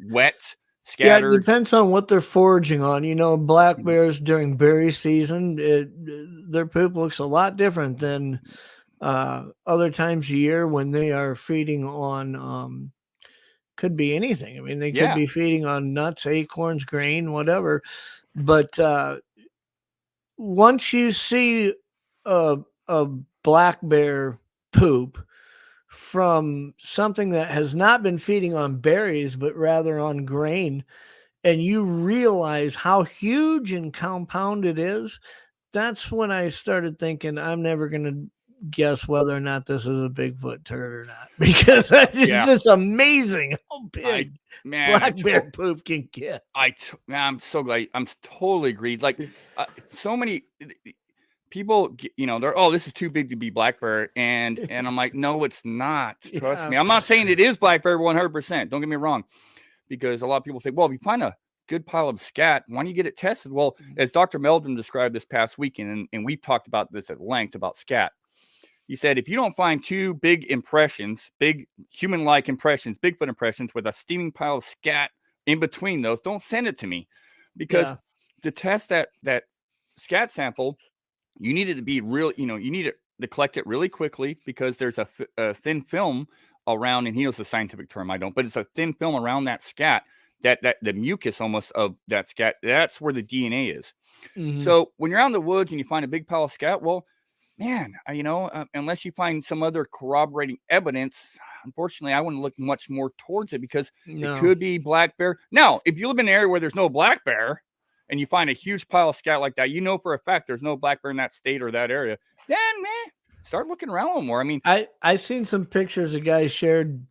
wet. Scattered. Yeah, it depends on what they're foraging on. Black bears during berry season, their poop looks a lot different than other times a year when they are feeding on could be anything. They could be feeding on nuts, acorns, grain, whatever. But once you see a black bear poop from something that has not been feeding on berries, but rather on grain, and you realize how huge and compound it is, that's when I started thinking I'm never going to guess whether or not this is a Bigfoot turd or not, because it's just amazing how big black bear poop can get. I'm so glad. I'm totally agreed. Like so many people, they're, this is too big to be black bear, and I'm like, no, it's not. Trust me. I'm not saying it is black bear 100%. Don't get me wrong, because a lot of people say, well, if you find a good pile of scat, why don't you get it tested? Well, as Dr. Meldrum described this past weekend, and we've talked about this at length about scat. He said, if you don't find two big impressions, big human-like impressions, Bigfoot impressions with a steaming pile of scat in between those, don't send it to me, because to test that scat sample, you need it to be real. You need it to collect it really quickly, because there's a thin film around, and he knows the scientific term, I don't, but it's a thin film around that scat, that the mucus almost of that scat. That's where the DNA is. Mm-hmm. So when you're out in the woods and you find a big pile of scat, well, man, unless you find some other corroborating evidence, unfortunately, I wouldn't look much more towards it, because it could be black bear. Now, if you live in an area where there's no black bear and you find a huge pile of scat like that, for a fact there's no black bear in that state or that area, then, start looking around a little more. I seen some pictures a guy shared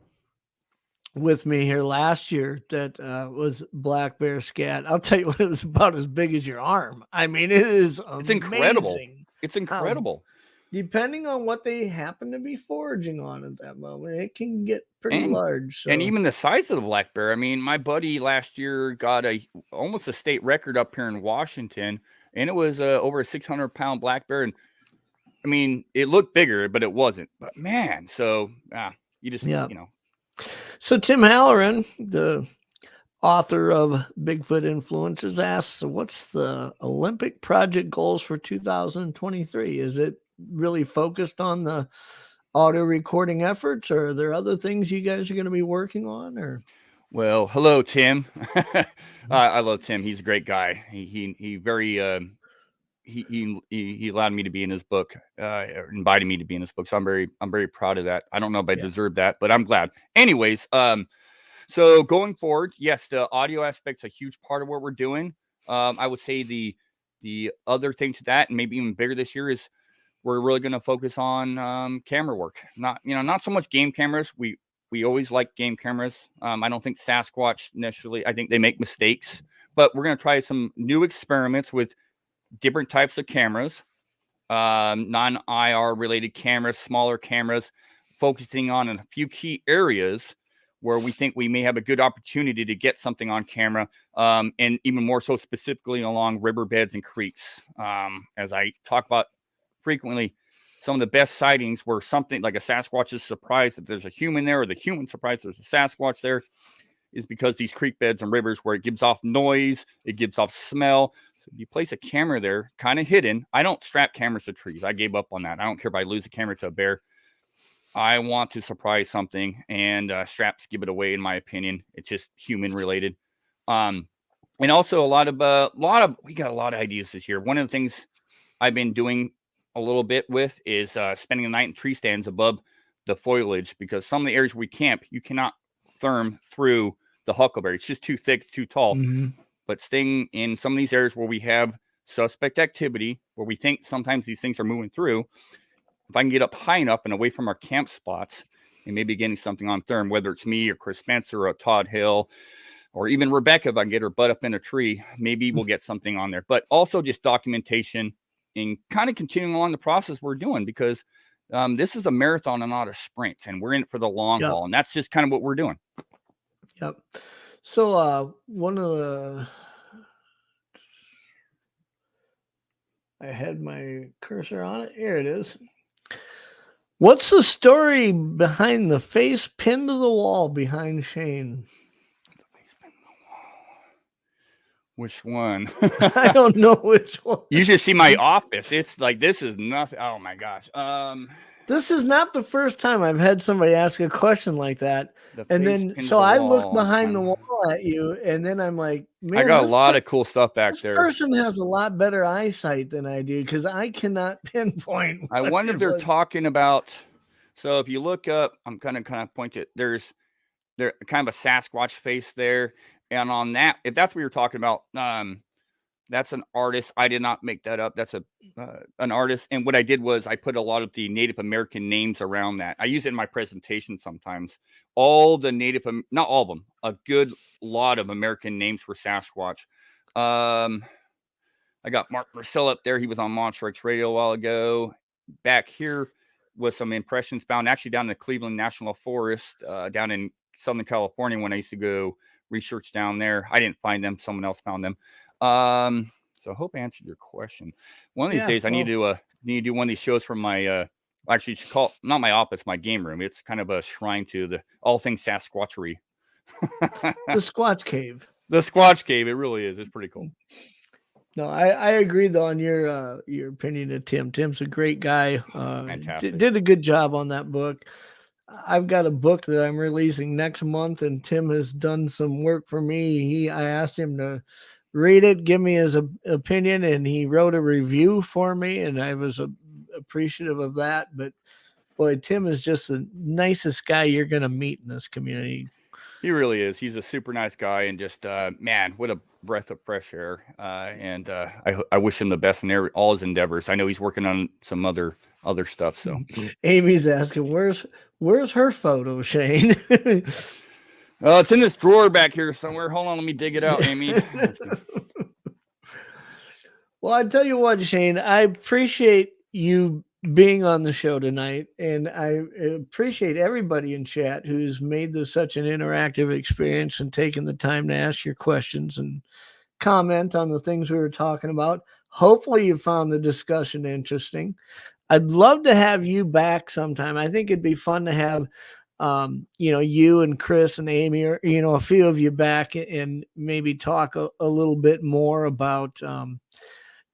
with me here last year that was black bear scat. I'll tell you what, it was about as big as your arm. I mean, it is amazing. It's incredible. It's incredible. Depending on what they happen to be foraging on at that moment, it can get pretty large. So. And even the size of the black bear. I mean, my buddy last year got almost a state record up here in Washington, and it was over a 600-pound black bear. And I mean, it looked bigger, but it wasn't. But man, so you just, you know. So Tim Halloran, the author of Bigfoot Influences, asks, what's the Olympic project goals for 2023? Is it really focused on the audio recording efforts, or are there other things you guys are going to be working on? Or well, hello, Tim. I love Tim. He's a great guy. He very he allowed me to be in his book, invited me to be in his book. So I'm very proud of that. I don't know if I deserve that, but I'm glad. Anyways, so going forward, yes, the audio aspect's a huge part of what we're doing. I would say the other thing to that, and maybe even bigger this year, is we're really going to focus on camera work. Not so much game cameras. We always like game cameras. I don't think Sasquatch necessarily. I think they make mistakes, but we're going to try some new experiments with different types of cameras, non-IR related cameras, smaller cameras, focusing on a few key areas where we think we may have a good opportunity to get something on camera, and even more so specifically along riverbeds and creeks. As I talk about frequently, some of the best sightings were something like a Sasquatch is surprised that there's a human there, or the human surprised there's a Sasquatch there, is because these creek beds and rivers where it gives off noise, it gives off smell. So if you place a camera there, kind of hidden. I don't strap cameras to trees. I gave up on that. I don't care if I lose a camera to a bear. I want to surprise something, and straps give it away, in my opinion. It's just human related. And also we got a lot of ideas this year. One of the things I've been doing a little bit with is spending the night in tree stands above the foliage, because some of the areas we camp, you cannot therm through the huckleberry. It's just too thick, it's too tall. Mm-hmm. But staying in some of these areas where we have suspect activity, where we think sometimes these things are moving through, if I can get up high enough and away from our camp spots and maybe getting something on therm, whether it's me or Chris Spencer or Todd Hill or even Rebecca, if I can get her butt up in a tree, maybe we'll get something on there. But also just documentation and kind of continuing along the process we're doing, because this is a marathon and not a sprint, and we're in it for the long haul. And that's just kind of what we're doing. Yep. So one of the, I had my cursor on it. Here it is. What's the story behind the face pinned to the wall behind Shane? The face pinned to the wall. Which one? I don't know which one. You should see my office. It's like, this is nothing. Oh my gosh. This is not the first time I've had somebody ask a question like that. And then, so I look behind the wall at you, and then I'm like, man, I got a lot of cool stuff back there. This person has a lot better eyesight than I do, because I cannot pinpoint. I wonder if they're talking about, so if you look up, I'm kind of pointed, there's kind of a Sasquatch face there. And on that, if that's what you're talking about, that's an artist. I did not make that up. That's an artist. And what I did was I put a lot of the Native American names around that. I use it in my presentation sometimes. All the Native, not all of them, a good lot of American names for Sasquatch. I got Mark Marcel up there. He was on Monster X Radio a while ago. Back here was some impressions found actually down in the Cleveland National Forest, down in Southern California, when I used to go research down there. I didn't find them. Someone else found them. So I hope I answered your question. One of these days, I need to do one of these shows from my, actually it's called, not my office, my game room. It's kind of a shrine to the all things Sasquatchery. The Squatch Cave. The Squatch Cave. It really is. It's pretty cool. No, I agree though on your opinion of Tim. Tim's a great guy. Fantastic. Did a good job on that book. I've got a book that I'm releasing next month, and Tim has done some work for me. I asked him to read it, give me his opinion, and he wrote a review for me, and I was appreciative of that. But boy, Tim is just the nicest guy you're going to meet in this community. He really is. He's a super nice guy, and just man, what a breath of fresh air. And I wish him the best in all his endeavors. I know he's working on some other stuff. So Amy's asking, where's her photo, Shane? It's in this drawer back here somewhere. Hold on, let me dig it out, Amy. Well, I tell you what, Shane, I appreciate you being on the show tonight, and I appreciate everybody in chat who's made this such an interactive experience and taken the time to ask your questions and comment on the things we were talking about. Hopefully you found the discussion interesting. I'd love to have you back sometime. I think it'd be fun to have you and Chris and Amy, or a few of you back, and maybe talk a little bit more about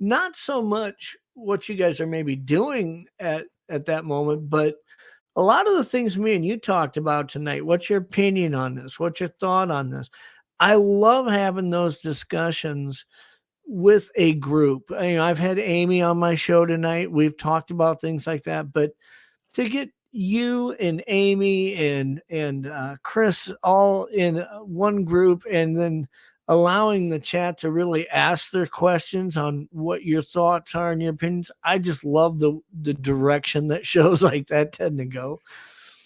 not so much what you guys are maybe doing at that moment, but a lot of the things me and you talked about tonight. What's your opinion on this? What's your thought on this? I love having those discussions with a group. I've had Amy on my show tonight. We've talked about things like that, but to get you and Amy and Chris all in one group, and then allowing the chat to really ask their questions on what your thoughts are and your opinions. I just love the direction that shows like that tend to go.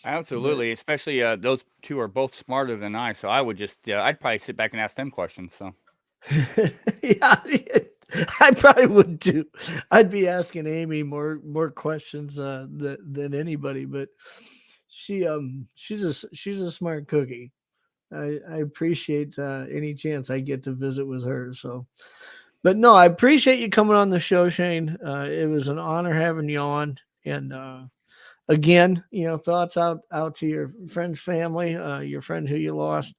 Absolutely, especially those two are both smarter than I, so I would just I'd probably sit back and ask them questions. So yeah, I probably would too. I'd be asking Amy more questions than anybody, but she's a smart cookie. I appreciate any chance I get to visit with her. So, but no, I appreciate you coming on the show, Shane. It was an honor having you on. And again, thoughts out to your friend's family, your friend who you lost.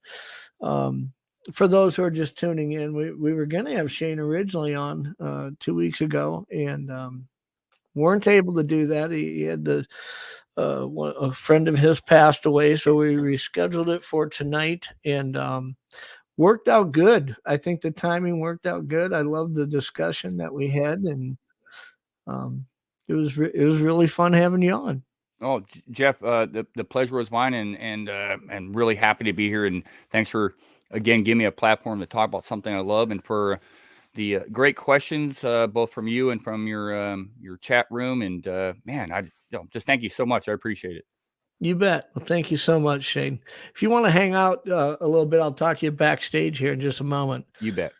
For those who are just tuning in, we were going to have Shane originally on 2 weeks ago, and weren't able to do that. He had a friend of his passed away, so we rescheduled it for tonight, and worked out good. I think the timing worked out good. I love the discussion that we had, and it was really fun having you on. Oh, Jeff, the pleasure was mine, and really happy to be here. And thanks for again giving me a platform to talk about something I love, and for the great questions, both from you and from your chat room. And man, I just thank you so much. I appreciate it. You bet. Well, thank you so much, Shane. If you want to hang out a little bit, I'll talk to you backstage here in just a moment. You bet.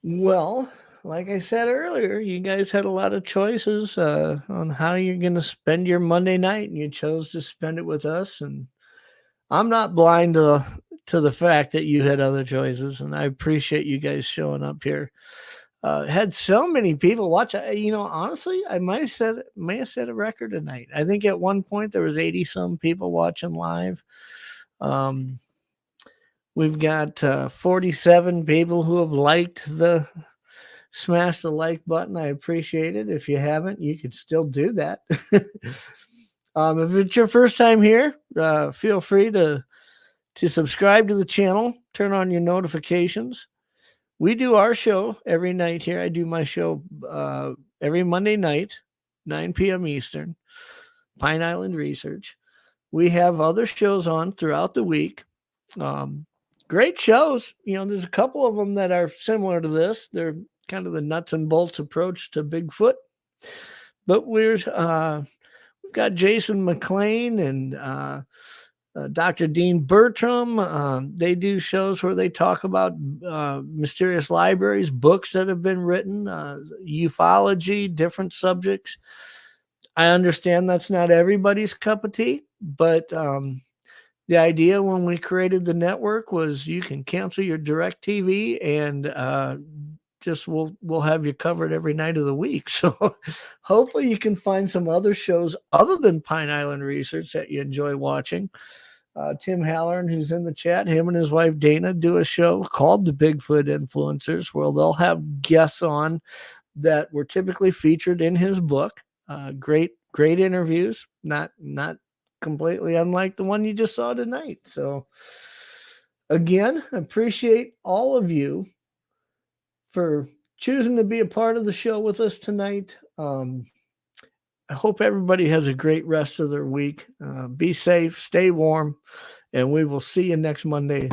Well, like I said earlier, you guys had a lot of choices on how you're going to spend your Monday night, and you chose to spend it with us. And I'm not blind to the fact that you had other choices, and I appreciate you guys showing up here. Had so many people watch. Honestly, I may have set a record tonight. I think at one point there was 80 some people watching live. We've got 47 people who have smash the like button. I appreciate it. If you haven't, you can still do that. If it's your first time here, feel free to subscribe to the channel, turn on your notifications. We do our show every night here. I do my show every Monday night, 9 p.m. Eastern, Pine Island Research. We have other shows on throughout the week. Great shows. There's a couple of them that are similar to this. They're kind of the nuts and bolts approach to Bigfoot. But we've got Jason McLean and Dr. Dean Bertram. They do shows where they talk about mysterious libraries, books that have been written, ufology, different subjects. I understand that's not everybody's cup of tea, but the idea when we created the network was you can cancel your DirecTV and we'll have you covered every night of the week. So hopefully you can find some other shows other than Pine Island Research that you enjoy watching. Tim Halloran, who's in the chat, him and his wife Dana do a show called The Bigfoot Influencers, where they'll have guests on that were typically featured in his book. Great interviews, not completely unlike the one you just saw tonight. So again, I appreciate all of you for choosing to be a part of the show with us tonight. I hope everybody has a great rest of their week. Be safe, stay warm, and we will see you next Monday.